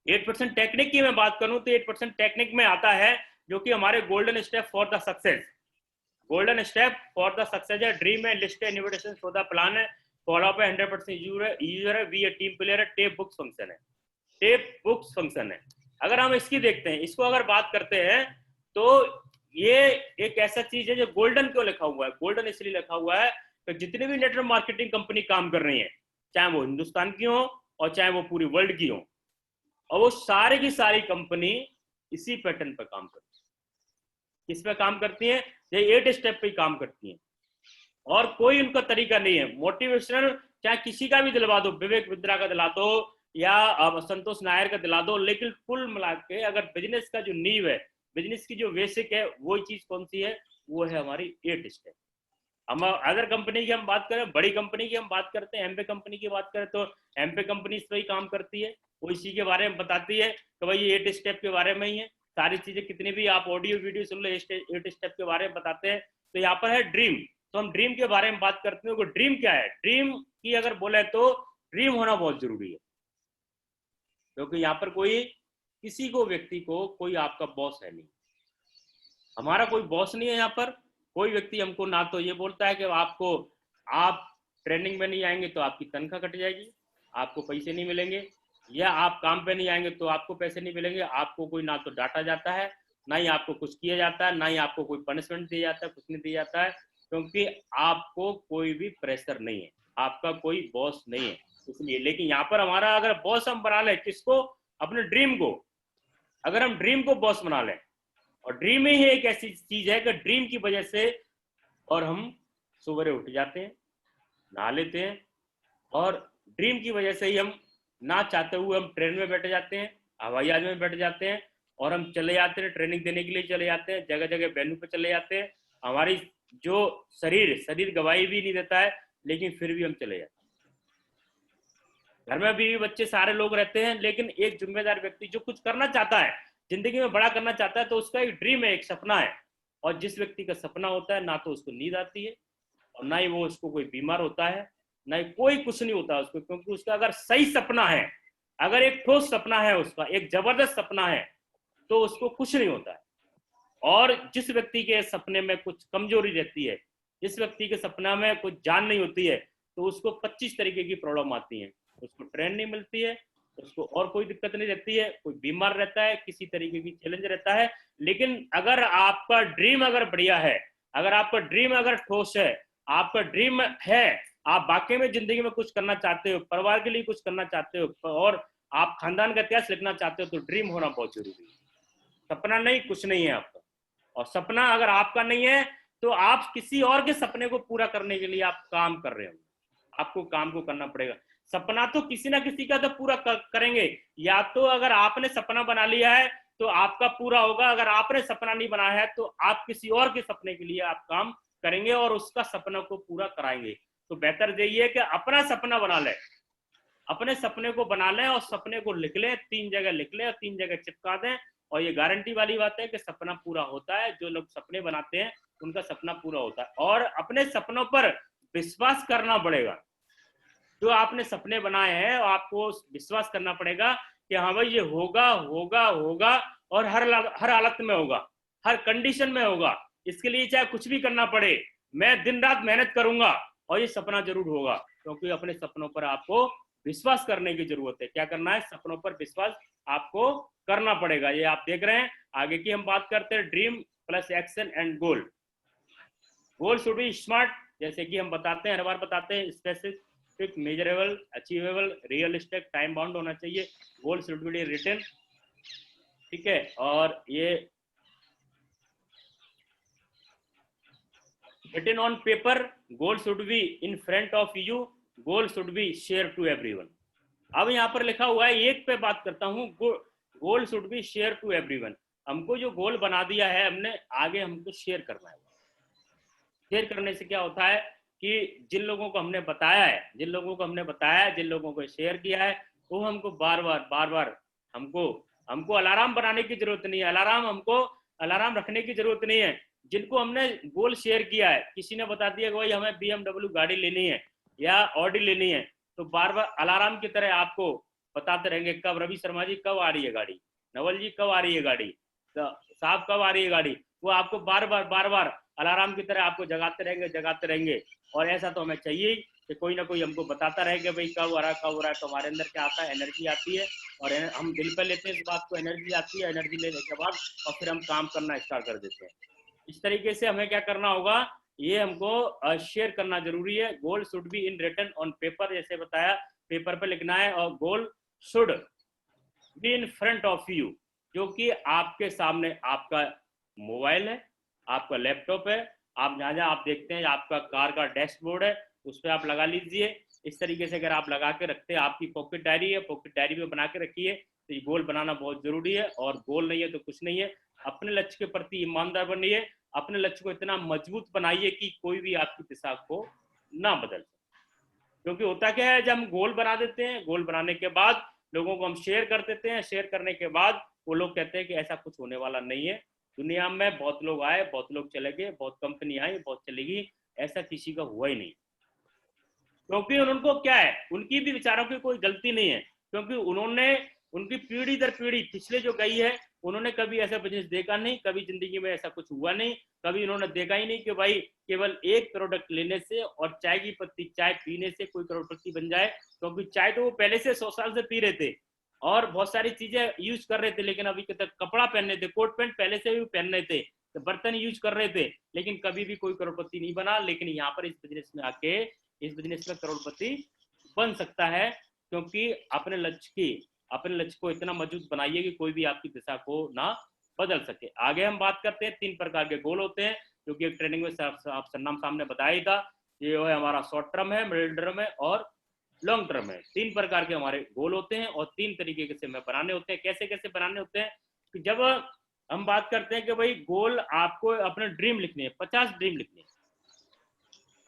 8% टेक्निक की मैं बात करूं तो 8% टेक्निक में आता है जो कि हमारे golden step for the success. Golden step for the success है, ड्रीम है, लिस्ट है, इनविटेशन फॉर द प्लान है, फॉलो अप है, 100% यूजर है, वी ए टीम प्लेयर है, टेप बुक्स फंक्शन है। टेप बुक्स फंक्शन है। अगर हम इसकी देखते हैं, इसको अगर बात करते हैं तो ये एक ऐसा चीज है जो गोल्डन क्यों लिखा हुआ है। गोल्डन इसलिए लिखा हुआ है कि जितनी भी नेटवर्क मार्केटिंग कंपनी काम कर रही है, चाहे वो हिंदुस्तान की हो और चाहे वो पूरी वर्ल्ड की हो, और वो सारी की सारी कंपनी इसी पैटर्न पर काम करती है। किस पे काम करती है? ये 8 स्टेप पे काम करती है और कोई उनका तरीका नहीं है। मोटिवेशनल चाहे किसी का भी दिलवा दो, विवेक बिंद्रा का दिला दो या संतोष नायर का दिला दो, लेकिन कुल मिला के अगर बिजनेस का जो नींव है, बिजनेस की जो बेसिक है, वो चीज कौन सी है? वो है हमारी 8 स्टेप। हम अदर कंपनी की हम बात करें, बड़ी कंपनी की हम बात करते हैं, एमपे कंपनी की बात करें तो एमपे कंपनी इस पर ही काम करती है, वो इसी के बारे में बताती है कि भाई ये 8 स्टेप के बारे में ही है सारी चीजें। कितनी भी आप ऑडियो वीडियो सुन लो, 8 स्टेप के बारे में बताते हैं। तो यहाँ पर है ड्रीम, तो हम ड्रीम के बारे में बात करते हैं। ड्रीम क्या है? ड्रीम की अगर बोले तो ड्रीम होना बहुत जरूरी है, क्योंकि यहाँ पर कोई किसी को व्यक्ति को कोई आपका बॉस है नहीं, हमारा कोई बॉस नहीं है। यहाँ पर कोई व्यक्ति हमको ना तो ये बोलता है कि आपको आप ट्रेनिंग में नहीं आएंगे तो आपकी तनख्वाह कट जाएगी, आपको पैसे नहीं मिलेंगे, या आप काम पे नहीं आएंगे तो आपको पैसे नहीं मिलेंगे। आपको कोई ना तो डांटा जाता है, ना ही आपको कुछ किया जाता है, ना ही आपको कोई पनिशमेंट दिया जाता है, कुछ नहीं दिया जाता है, क्योंकि आपको कोई भी प्रेशर नहीं है, आपका कोई बॉस नहीं है इसलिए। लेकिन यहाँ पर हमारा अगर बॉस हम बना लें किसको? अपने ड्रीम को। अगर हम ड्रीम को बॉस बना लें, और ड्रीम ही एक ऐसी चीज है कि ड्रीम की वजह से और हम सुबह उठ जाते हैं, नहा लेते हैं, और ड्रीम की वजह से ही हम ना चाहते हुए हम ट्रेन में बैठ जाते हैं, हवाई जहाज में बैठ जाते हैं, और हम चले जाते हैं ट्रेनिंग देने के लिए चले जाते हैं, जगह जगह वेन्यू पे चले जाते हैं। हमारी जो शरीर गवाही भी नहीं देता है, लेकिन फिर भी हम चले जाते हैं। घर में बीवी बच्चे सारे लोग रहते हैं, लेकिन एक जिम्मेदार व्यक्ति जो कुछ करना चाहता है, जिंदगी में बड़ा करना चाहता है, तो उसका एक ड्रीम है, एक सपना है। और जिस व्यक्ति का सपना होता है, ना तो उसको नींद आती है और ना ही वो उसको कोई बीमार होता है, ना ही कोई कुछ नहीं होता उसको, क्योंकि उसका अगर सही सपना है, अगर एक ठोस सपना है, उसका एक जबरदस्त सपना है, तो उसको कुछ नहीं होता है। और जिस व्यक्ति के सपने में कुछ कमजोरी रहती है, जिस व्यक्ति के सपना में कुछ जान नहीं होती है, तो उसको 25 तरीके की प्रॉब्लम आती है। उसको ट्रेन नहीं मिलती है, उसको और कोई दिक्कत नहीं रहती है, कोई बीमार रहता है, किसी तरीके की चैलेंज रहता है। लेकिन अगर आपका ड्रीम अगर बढ़िया है, अगर आपका ड्रीम अगर ठोस है, आपका ड्रीम है, आप वाकई में जिंदगी में कुछ करना चाहते हो, परिवार के लिए कुछ करना चाहते हो, और आप खानदान का इतिहास लिखना चाहते हो, तो ड्रीम होना बहुत जरूरी है। सपना नहीं, कुछ नहीं है आपका। और सपना अगर आपका नहीं है तो आप किसी और के सपने को पूरा करने के लिए आप काम कर रहे हो, आपको काम को करना पड़ेगा। सपना तो किसी ना किसी का तो पूरा करेंगे, या तो अगर आपने सपना बना लिया है तो आपका पूरा होगा, अगर आपने सपना नहीं बनाया है तो आप किसी और के सपने के लिए आप काम करेंगे और उसका सपना को पूरा कराएंगे। तो बेहतर यही है कि अपना सपना बना लें, अपने सपने को बना लें और सपने को लिख लें, 3 जगह लिख लें और 3 जगह चिपका दें। और ये गारंटी वाली बात है कि सपना पूरा होता है। जो लोग सपने बनाते हैं उनका सपना पूरा होता है। और अपने सपनों पर विश्वास करना पड़ेगा। जो आपने सपने बनाए हैं आपको विश्वास करना पड़ेगा कि हाँ भाई ये होगा होगा होगा, और हर हालत में होगा, हर कंडीशन में होगा। इसके लिए चाहे कुछ भी करना पड़े, मैं दिन रात मेहनत करूंगा और ये सपना जरूर होगा। क्योंकि अपने सपनों पर आपको विश्वास करने की जरूरत है। क्या करना है? सपनों पर विश्वास आपको करना पड़ेगा। ये आप देख रहे हैं। आगे की हम बात करते हैं, dream plus action and goal. Goal should B smart, जैसे कि हम बताते हैं, हर बार बताते हैं, specific, measurable, achievable, realistic, time bound होना चाहिए। गोल शुड बी रिटन, ठीक है। और ये written on paper, goal should be in front of you, goal should be share to everyone. अब यहाँ पर लिखा हुआ है, एक पे बात करता हूँ, goal should be share to everyone. हमको जो गोल बना दिया है हमने, आगे हमको शेयर करना है। शेयर करने से क्या होता है कि जिन लोगों को हमने बताया है, जिन लोगों को शेयर किया है, वो हमको बार बार हमको अलार्म बनाने की जरूरत नहीं है, हमको अलार्म रखने की जरूरत नहीं है। जिनको हमने गोल शेयर किया है, किसी ने बता दिया कि भाई हमें BMW गाड़ी लेनी है या ऑडी लेनी है, तो बार बार अलार्म की तरह आपको बताते रहेंगे, कब रवि शर्मा जी कब आ रही है गाड़ी, नवल जी कब आ रही है गाड़ी, साहब कब आ रही है गाड़ी। वो आपको बार बार अलार्म की तरह आपको जगाते रहेंगे। और ऐसा तो हमें चाहिए कि कोई ना कोई हमको बताता रहेगा भाई कब हो रहा है। तो हमारे अंदर क्या आता है, एनर्जी आती है, और हम दिल पर लेते हैं इस बात को, एनर्जी आती है, एनर्जी लेने के बाद और फिर हम काम करना स्टार्ट कर देते हैं। इस तरीके से हमें क्या करना होगा, ये हमको शेयर करना जरूरी है। Goal should be in written on paper, जैसे बताया पेपर पे लिखना है, और goal should be in front of you, जो कि आपके सामने आपका मोबाइल है, आपका लैपटॉप है, आप जहाँ आप देखते हैं, आपका कार का डैशबोर्ड है, उस पर आप लगा लीजिए। इस तरीके से अगर आप लगा के रखते हैं, आपकी पॉकेट डायरी है, पॉकेट डायरी में बना के रखिए, तो ये गोल बनाना बहुत जरूरी है। और गोल नहीं है तो कुछ नहीं है। अपने लक्ष्य के प्रति ईमानदार बनिए, अपने लक्ष्य को इतना मजबूत बनाइए कि कोई भी आपकी दिशा को ना बदल सके। क्योंकि होता क्या है, जब हम गोल बना देते हैं, गोल बनाने के बाद लोगों को हम शेयर कर देते हैं, शेयर करने के बाद वो लोग कहते हैं कि ऐसा कुछ होने वाला नहीं है। दुनिया में बहुत लोग आए, बहुत लोग चले गए, बहुत कंपनी आई, बहुत चलेगी, ऐसा किसी का हुआ ही नहीं। क्योंकि उनको क्या है, उनकी भी विचारों की कोई गलती नहीं है, क्योंकि उन्होंने उनकी पीढ़ी दर पीढ़ी पिछले जो गई है, उन्होंने कभी ऐसा बिजनेस देखा नहीं, कभी जिंदगी में ऐसा कुछ हुआ नहीं, कभी उन्होंने देखा ही नहीं कि भाई केवल एक प्रोडक्ट लेने से और चाय की पत्ती चाय पीने से कोई करोड़पति बन जाए। क्योंकि चाय तो वो पहले से 100 साल से पी रहे थे और बहुत सारी चीजें यूज कर रहे थे, लेकिन अभी तक कपड़ा पहनने थे, कोट पैंट पहले से भी पहन रहे थे, तो बर्तन यूज कर रहे थे, लेकिन कभी भी कोई करोड़पति नहीं बना। लेकिन यहाँ पर इस बिजनेस में आके, इस बिजनेस में करोड़पति बन सकता है, क्योंकि अपने लक्ष्य को इतना मजबूत बनाइए कि कोई भी आपकी दिशा को ना बदल सके। आगे हम बात करते हैं, 3 प्रकार के गोल होते हैं, जो कि एक ट्रेनिंग में आप सरनाम सामने बताया ही था। ये है हमारा शॉर्ट टर्म है, मिडिल टर्म है और लॉन्ग टर्म है। 3 प्रकार के हमारे गोल होते हैं और 3 तरीके से हमें बनाने होते हैं। कैसे कैसे बनाने होते हैं कि जब हम बात करते हैं कि भाई गोल आपको अपने ड्रीम लिखने हैं, 50 ड्रीम लिखने हैं।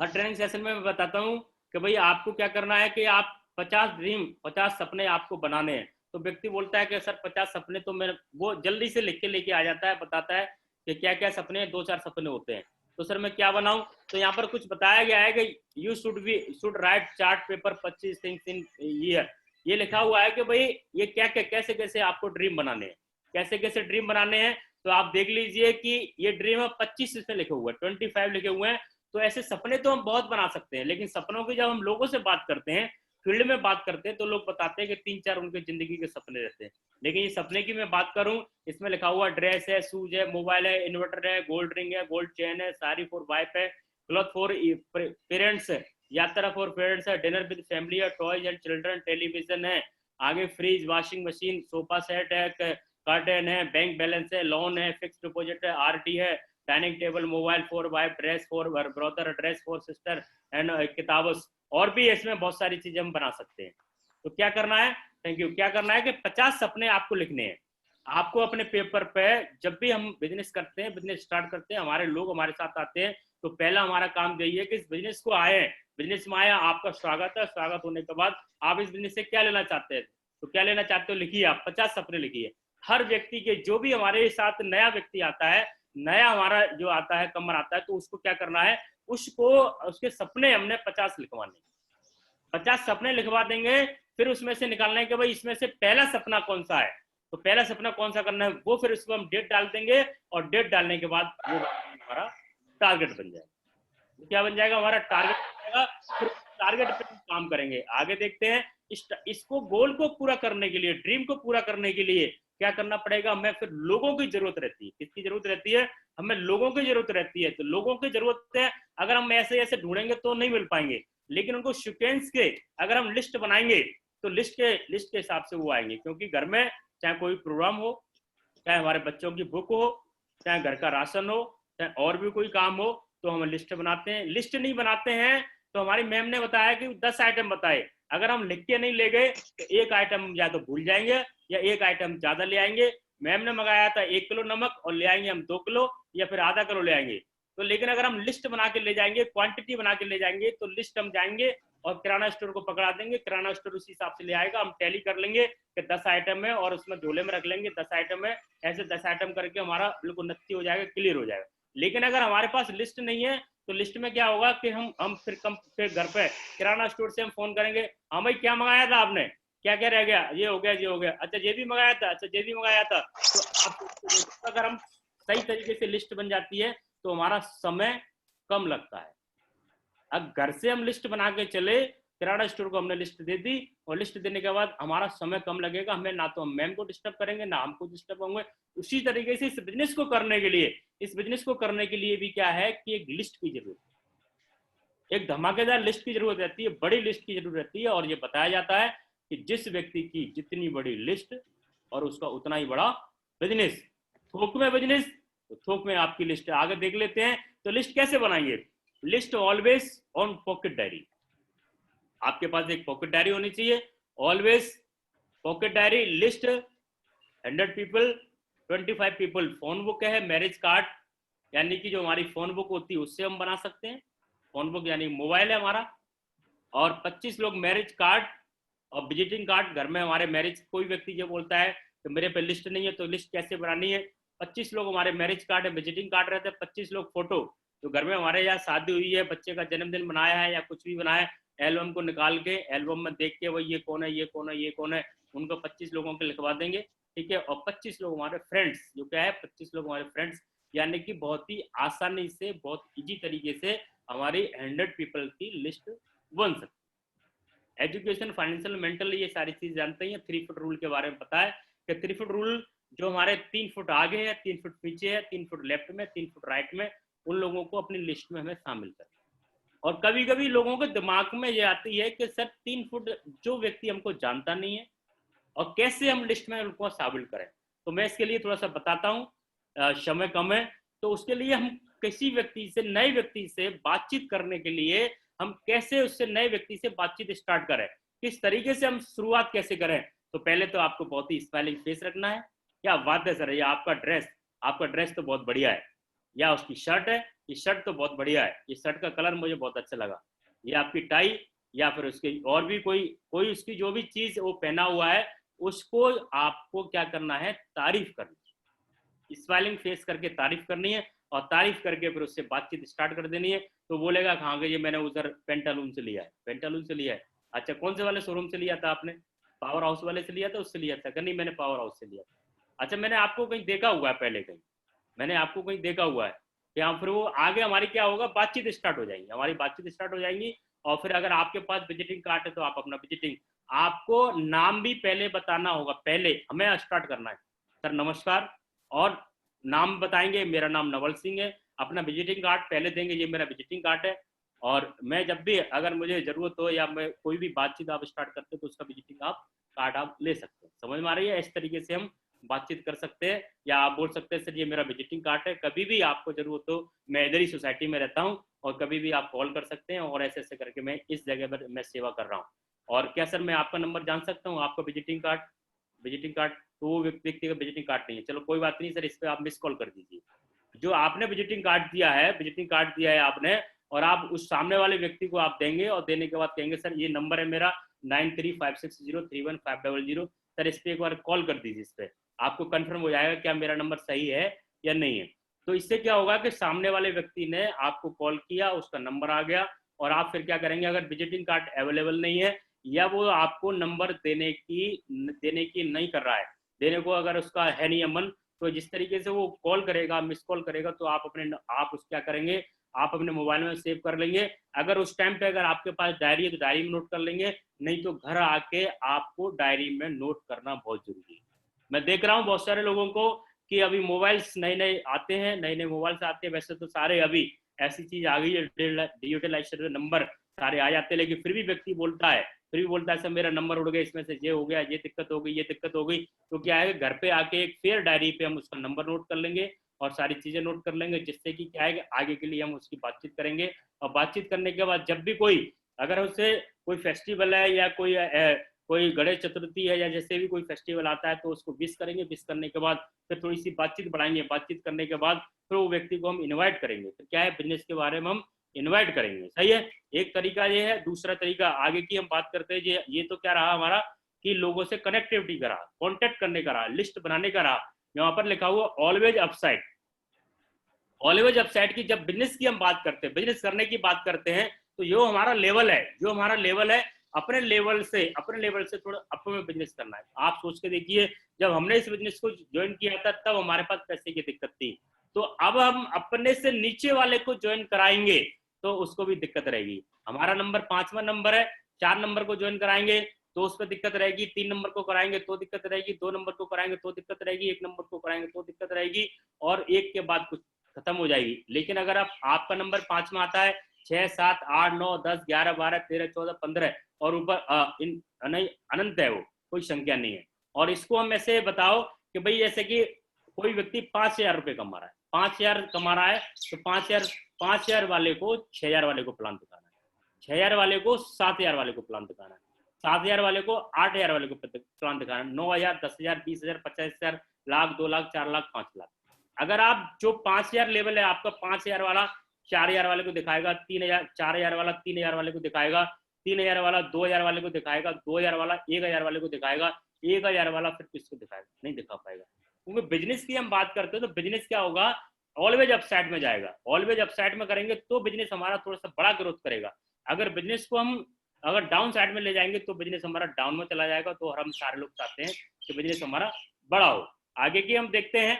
हर ट्रेनिंग सेशन में मैं बताता हूँ कि भाई आपको क्या करना है कि आप 50 ड्रीम, 50 सपने आपको बनाने हैं। तो व्यक्ति बोलता है कि सर 50 सपने तो मैं, वो जल्दी से लिख के लेके आ जाता है, बताता है कि क्या क्या सपने, 2-4 सपने होते हैं। तो सर मैं क्या बनाऊं? तो यहाँ पर कुछ बताया गया है कि you should write chart paper 25 things in year. ये लिखा हुआ है कि भाई ये क्या क्या कैसे कैसे आपको ड्रीम बनाने हैं, कैसे कैसे ड्रीम बनाने हैं। तो आप देख लीजिए कि ये ड्रीम है 25 इसमें लिखे हुए हैं, 25 लिखे हुए हैं। तो ऐसे सपने तो हम बहुत बना सकते हैं, लेकिन सपनों की जब हम लोगों से बात करते हैं, फील्ड में बात करते हैं, तो लोग बताते हैं कि 3-4 उनके जिंदगी के सपने रहते हैं। लेकिन ये सपने की मैं बात करूं, इसमें लिखा हुआ ड्रेस है, शूज है, मोबाइल है, इन्वर्टर है, गोल्ड रिंग है, गोल्ड चेन है, साड़ी फॉर वाइफ है, क्लॉथ फॉर पेरेंट्स है, यात्रा फॉर पेरेंट्स है, डिनर विद फैमिली है, टॉयज एंड चिल्ड्रन, टेलीविजन है, आगे fridge, washing machine, sofa set है, कर्टन है, बैंक बैलेंस है, लोन है, फिक्स डिपॉजिट है, आरडी है, dining table, mobile for wife, dress for brother, dress for sister and किताब। और भी इसमें बहुत सारी चीजें हम बना सकते हैं। तो क्या करना है, थैंक यू, क्या करना है कि 50 सपने आपको लिखने हैं। आपको अपने पेपर पे, जब भी हम बिजनेस करते हैं, बिजनेस स्टार्ट करते हैं, हमारे लोग हमारे साथ आते हैं, तो पहला हमारा काम यही है कि इस बिजनेस को आए, बिजनेस में आया, आपका स्वागत है। स्वागत होने के बाद आप इस बिजनेस से क्या लेना चाहते हैं, तो क्या लेना चाहते हो लिखिए, आप 50 सपने लिखिए। हर व्यक्ति के, जो भी हमारे साथ नया व्यक्ति आता है, नया हमारा जो आता है कमर आता है, तो उसको क्या करना है, उसको उसके सपने हमने 50 लिखवाने, 50 सपने लिखवा देंगे। फिर उसमें से निकालना है कि भाई इसमें से पहला सपना कौन सा है, तो पहला सपना कौन सा करना है, वो फिर उसको हम डेट डाल देंगे, और डेट डालने के बाद वो हमारा टारगेट बन जाएगा। क्या बन जाएगा, हमारा टारगेट बन जाएगा। फिर टारगेट पे हम काम करेंगे। आगे देखते हैं, इसको गोल को पूरा करने के लिए, ड्रीम को पूरा करने के लिए क्या करना पड़ेगा, हमें फिर लोगों की जरूरत रहती है। किसकी जरूरत रहती है, हमें लोगों की जरूरत रहती है। तो लोगों की जरूरत है, अगर हम ऐसे ऐसे ढूंढेंगे तो नहीं मिल पाएंगे, लेकिन उनको सीक्वेंस के अगर हम लिस्ट बनाएंगे, तो लिस्ट के हिसाब से वो आएंगे। क्योंकि घर में चाहे कोई प्रोग्राम हो, चाहे हमारे बच्चों की बुक हो, चाहे घर का राशन हो, चाहे और भी कोई काम हो, तो हम लिस्ट बनाते हैं। लिस्ट नहीं बनाते हैं तो हमारी मैम ने बताया कि 10 आइटम बताए, अगर हम लिख के नहीं ले गए तो एक आइटम या तो भूल जाएंगे या एक आइटम ज्यादा ले आएंगे। मैम ने मंगाया था 1 किलो नमक और ले आएंगे हम 2 किलो या फिर आधा किलो ले आएंगे। तो लेकिन अगर हम लिस्ट बना के ले जाएंगे, क्वांटिटी बना के ले जाएंगे, तो लिस्ट हम जाएंगे और किराना स्टोर को पकड़ा देंगे, किराना स्टोर उसी हिसाब से ले आएगा। हम टैली कर लेंगे कि 10 आइटम है और उसमें झोले में रख लेंगे 10 आइटम है, ऐसे 10 आइटम करके हमारा बिल्कुल नत्ती हो जाएगा, क्लियर हो जाएगा। लेकिन अगर हमारे पास लिस्ट नहीं है तो लिस्ट में क्या होगा कि हम फिर घर पे किराना स्टोर से हम फोन करेंगे, हाँ भाई क्या मंगाया था आपने, क्या क्या रह गया, ये हो गया, ये हो गया, अच्छा ये भी मंगाया था, अच्छा ये भी मंगाया था। तो अब अगर हम सही तरीके से लिस्ट बन जाती है तो हमारा समय कम लगता है। अब घर से हम लिस्ट बना के चले, किराना स्टोर को हमने लिस्ट दे दी और लिस्ट देने के बाद हमारा समय कम लगेगा, हमें ना तो हम मैम को डिस्टर्ब करेंगे ना हमको डिस्टर्ब होंगे। उसी तरीके से इस बिजनेस को करने के लिए भी क्या है कि एक लिस्ट की जरूरत है, एक धमाकेदार लिस्ट की जरूरत रहती है, बड़ी लिस्ट की जरूरत रहती है। और ये बताया जाता है कि जिस व्यक्ति की जितनी बड़ी लिस्ट और उसका उतना ही बड़ा बिजनेस। थोक में बिजनेस तो थोक में आपकी लिस्ट। आगे देख लेते हैं तो लिस्ट कैसे बनाएंगे। List always on pocket diary, आपके पास एक पॉकेट डायरी होनी चाहिए, always pocket diary. List 100 people, 25 people. Phone book है, मैरिज कार्ड यानी कि जो हमारी फोन बुक होती है उससे हम बना सकते हैं, फोन बुक यानी मोबाइल है हमारा। और 25 लोग मैरिज कार्ड और विजिटिंग कार्ड। घर में हमारे मैरिज, कोई व्यक्ति जो बोलता है तो मेरे पे लिस्ट नहीं है, तो लिस्ट कैसे बनानी है। 25 लोग हमारे मैरिज कार्ड है, विजिटिंग कार्ड रहते हैं, 25 लोग फोटो। तो घर में हमारे यहाँ शादी हुई है, बच्चे का जन्मदिन बनाया है या कुछ भी बनाया है, एल्बम को निकाल के एल्बम में देख के वो ये कौन है, ये कौन है, ये कौन है, उनको 25 लोगों के लिखवा देंगे, ठीक है। और 25 लोग हमारे फ्रेंड्स, जो क्या है 25 लोग हमारे फ्रेंड्स, यानी कि बहुत ही आसानी से, बहुत इजी तरीके से हमारी 100 पीपल की लिस्ट बन सकती है। एजुकेशन, फाइनेंशियल, मेंटल, ये सारी चीज जानते हैं। 3 फुट रूल के बारे में पता है कि 3 फुट रूल जो हमारे 3 फुट आगे है, 3 फुट पीछे है, 3 फुट लेफ्ट में, 3 फुट राइट में, उन लोगों को अपनी लिस्ट में हमें शामिल करें। और कभी कभी लोगों के दिमाग में ये आती है कि सर 3 फुट जो व्यक्ति हमको जानता नहीं है और कैसे हम लिस्ट में उनको शामिल करें। तो मैं इसके लिए थोड़ा सा बताता हूँ, समय कम है, तो उसके लिए हम किसी व्यक्ति से, नए व्यक्ति से बातचीत करने के लिए हम कैसे उससे, नए व्यक्ति से बातचीत स्टार्ट करें, किस तरीके से हम शुरुआत कैसे करें। तो पहले तो आपको बहुत ही स्माइलिंग फेस रखना है। क्या बात है सर, ये आपका ड्रेस तो बहुत बढ़िया है, या उसकी शर्ट है, ये शर्ट तो बहुत बढ़िया है, ये शर्ट का कलर मुझे बहुत अच्छा लगा, ये आपकी टाई, या फिर उसकी और भी कोई उसकी जो भी चीज वो पहना हुआ है उसको आपको क्या करना है, तारीफ करनी है, स्माइलिंग फेस करके तारीफ करनी है। और तारीफ करके फिर उससे बातचीत स्टार्ट कर देनी है। तो बोलेगा हाँ ये मैंने उधर पेंटालून से लिया है, पेंटालून से लिया है, अच्छा कौन से वाले शोरूम से लिया था आपने, पावर हाउस वाले से लिया था, उससे लिया था, नहीं मैंने पावर हाउस से लिया था, अच्छा मैंने आपको कहीं देखा हुआ है, पहले कहीं मैंने आपको कहीं देखा हुआ है। या फिर वो आगे हमारी क्या होगा, बातचीत स्टार्ट हो जाएगी, हमारी बातचीत स्टार्ट हो जाएगी। और फिर अगर आपके पास विजिटिंग कार्ड है तो आप अपना विजिटिंग, आपको नाम भी पहले बताना होगा, पहले हमें स्टार्ट करना है, सर नमस्कार, और नाम बताएंगे, मेरा नाम नवल सिंह है, अपना विजिटिंग कार्ड पहले देंगे, ये मेरा विजिटिंग कार्ड है। और मैं जब भी अगर मुझे जरूरत हो या मैं कोई भी बातचीत आप स्टार्ट करते हो तो उसका विजिटिंग कार्ड आप ले सकते हैं। समझ में आ रही है, इस तरीके से हम बातचीत कर सकते हैं। या आप बोल सकते हैं सर ये मेरा विजिटिंग कार्ड है, कभी भी आपको जरूरत हो, मैं इधर ही सोसाइटी में रहता हूँ और कभी भी आप कॉल कर सकते हैं, और ऐसे ऐसे करके मैं इस जगह पर मैं सेवा कर रहा हूँ। और क्या सर मैं आपका नंबर जान सकता हूँ, आपका विजिटिंग कार्ड तो वो व्यक्ति का विजिटिंग कार्ड नहीं है, चलो कोई बात नहीं सर, इस पर आप मिस कॉल कर दीजिए। जो आपने विजिटिंग कार्ड दिया है आपने, और आप उस सामने वाले व्यक्ति को आप देंगे, और देने के बाद कहेंगे सर ये नंबर है मेरा 9356031500, सर इस पर एक बार कॉल कर दीजिए, इस पर आपको कंफर्म हो जाएगा क्या मेरा नंबर सही है या नहीं है। तो इससे क्या होगा कि सामने वाले व्यक्ति ने आपको कॉल किया, उसका नंबर आ गया, और आप फिर क्या करेंगे, अगर विजिटिंग कार्ड अवेलेबल नहीं है या वो आपको नंबर देने की नहीं कर रहा है, देने को अगर उसका है नहीं अमन, तो जिस तरीके से वो कॉल करेगा, मिस कॉल करेगा, तो आप उस क्या करेंगे, आप अपने मोबाइल में सेव कर लेंगे। अगर उस टाइम पे अगर आपके पास डायरी है तो डायरी में नोट कर लेंगे, नहीं तो घर आके आपको डायरी में नोट करना बहुत जरूरी है। मैं देख रहा हूँ बहुत सारे लोगों को कि अभी मोबाइल्स नए आते हैं, नए मोबाइल्स आते हैं, वैसे तो सारे अभी ऐसी चीज आ गई है, डिजिटलाइजेशन नंबर सारे आ जाते हैं, लेकिन फिर भी व्यक्ति बोलता है सर मेरा नंबर उड़ गया, इसमें से ये हो गया, ये दिक्कत हो गई, तो क्या है घर पे आके एक फेयर डायरी पे हम उसका नंबर नोट कर लेंगे, और सारी चीजें नोट कर लेंगे, जिससे कि क्या है कि आगे के लिए हम उसकी बातचीत करेंगे। और बातचीत करने के बाद जब भी कोई अगर उससे कोई फेस्टिवल है या कोई गणेश चतुर्थी है या जैसे भी कोई फेस्टिवल आता है तो उसको विश करेंगे। विश करने के बाद फिर थोड़ी सी बातचीत बढ़ाएंगे। बातचीत करने के बाद फिर वो व्यक्ति को हम इनवाइट करेंगे। फिर क्या है, बिजनेस के बारे में हम इनवाइट करेंगे। सही है, एक तरीका ये है। दूसरा तरीका आगे की हम बात करते हैं। ये तो क्या रहा हमारा कि लोगों से कनेक्टिविटी का रहा, कॉन्टेक्ट करने का रहा, लिस्ट बनाने का रहा। यहाँ पर लिखा हुआ ऑलवेज अपसाइड। ऑलवेज अपसाइड की जब बिजनेस की हम बात करते हैं, बिजनेस करने की बात करते हैं, तो जो हमारा लेवल है अपने लेवल से थोड़ा अप में बिजनेस करना है। आप सोच के देखिए, जब हमने इस बिजनेस को ज्वाइन किया था तब हमारे पास पैसे की दिक्कत थी, तो अब हम अपने से नीचे वाले को ज्वाइन कराएंगे तो उसको भी दिक्कत रहेगी। हमारा नंबर 5वां नंबर है, 4 नंबर को ज्वाइन कराएंगे तो उस पर दिक्कत रहेगी, 3 नंबर को कराएंगे तो दिक्कत रहेगी, 2 नंबर को कराएंगे तो दिक्कत रहेगी, 1 नंबर को कराएंगे तो दिक्कत रहेगी, और 1 के बाद कुछ खत्म हो जाएगी। लेकिन अगर आपका नंबर 5 में आता है, 6, 7, 8, 9, 10, 11, 12, 13, 14, 15 और ऊपर अनंत है, वो कोई संख्या नहीं है। और इसको हम ऐसे बताओ कि भाई जैसे कि कोई व्यक्ति 5,000 रुपए कमा रहा है, 5,000 कमा रहा है, तो 5,000 वाले को 6,000 वाले को प्लान दिखाना है, 6,000 वाले को 7,000 वाले को प्लान दिखाना है, 7,000 वाले को 8,000 वाले को प्लान दिखाना है, 9,000, 10,000, 20,000, 50,000, लाख, 2 लाख, 4 लाख, 5 लाख। अगर आप जो 5,000 लेवल है आपका, 5,000 वाला 4,000 वाले को दिखाएगा, 3,000, 4,000 वाला 3,000 वाले को दिखाएगा, 3,000 वाला 2,000 वाले को दिखाएगा, 2,000 वाला 1,000 वाले को दिखाएगा, 1,000 वाला फिर किसको दिखाएगा, नहीं दिखा पाएगा। क्योंकि बिजनेस की हम बात करते हैं तो बिजनेस क्या होगा, ऑलवेज अपसाइड में जाएगा। ऑलवेज अपसाइड में करेंगे तो बिजनेस हमारा थोड़ा सा बड़ा ग्रोथ करेगा। अगर बिजनेस को हम अगर डाउन साइड में ले जाएंगे तो बिजनेस हमारा डाउन में चला जाएगा। तो हम सारे लोग चाहते हैं कि बिजनेस हमारा बड़ा हो। आगे की हम देखते हैं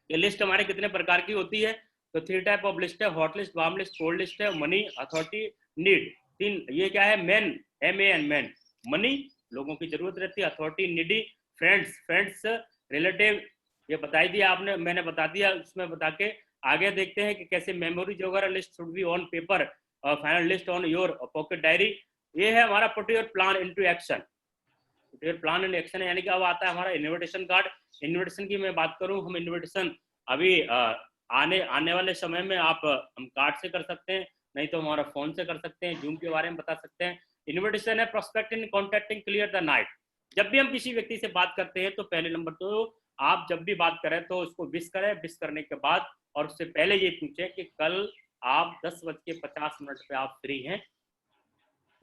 कि लिस्ट हमारे कितने प्रकार की होती है। तो 3 टाइप ऑफ लिस्ट है, hot list, warm list, cold list है, मनी, अथॉरिटी, नीड। 3 ये क्या है, मैन, MAN, मैन, मनी लोगों की जरूरत रहती है, अथॉरिटी, नीडी, फ्रेंड्स, रिलेटिव, ये बताई दिया आपने, मैंने बता दिया। उसमें बता के आगे देखते हैं कि कैसे मेमोरीज वगैरह list should be on paper और final list on your pocket diary. ये है हमारा put your plan into action. Put your plan in action यानी कि अब आता है हमारा इन्विटेशन कार्ड। इन्विटेशन की मैं बात करूं, हम इन्विटेशन अभी आने वाले समय में आप हम कार्ड से कर सकते हैं, नहीं तो हमारा फोन से कर सकते हैं, जूम के बारे में बता सकते हैं। इन्विटेशन है prospect in contacting clear the night. जब भी हम किसी व्यक्ति से बात करते हैं तो पहले नंबर तो आप जब भी बात करें तो उसको विश करें। विश करने के बाद और उससे पहले ये पूछे कि कल आप 10:50 पे आप फ्री हैं।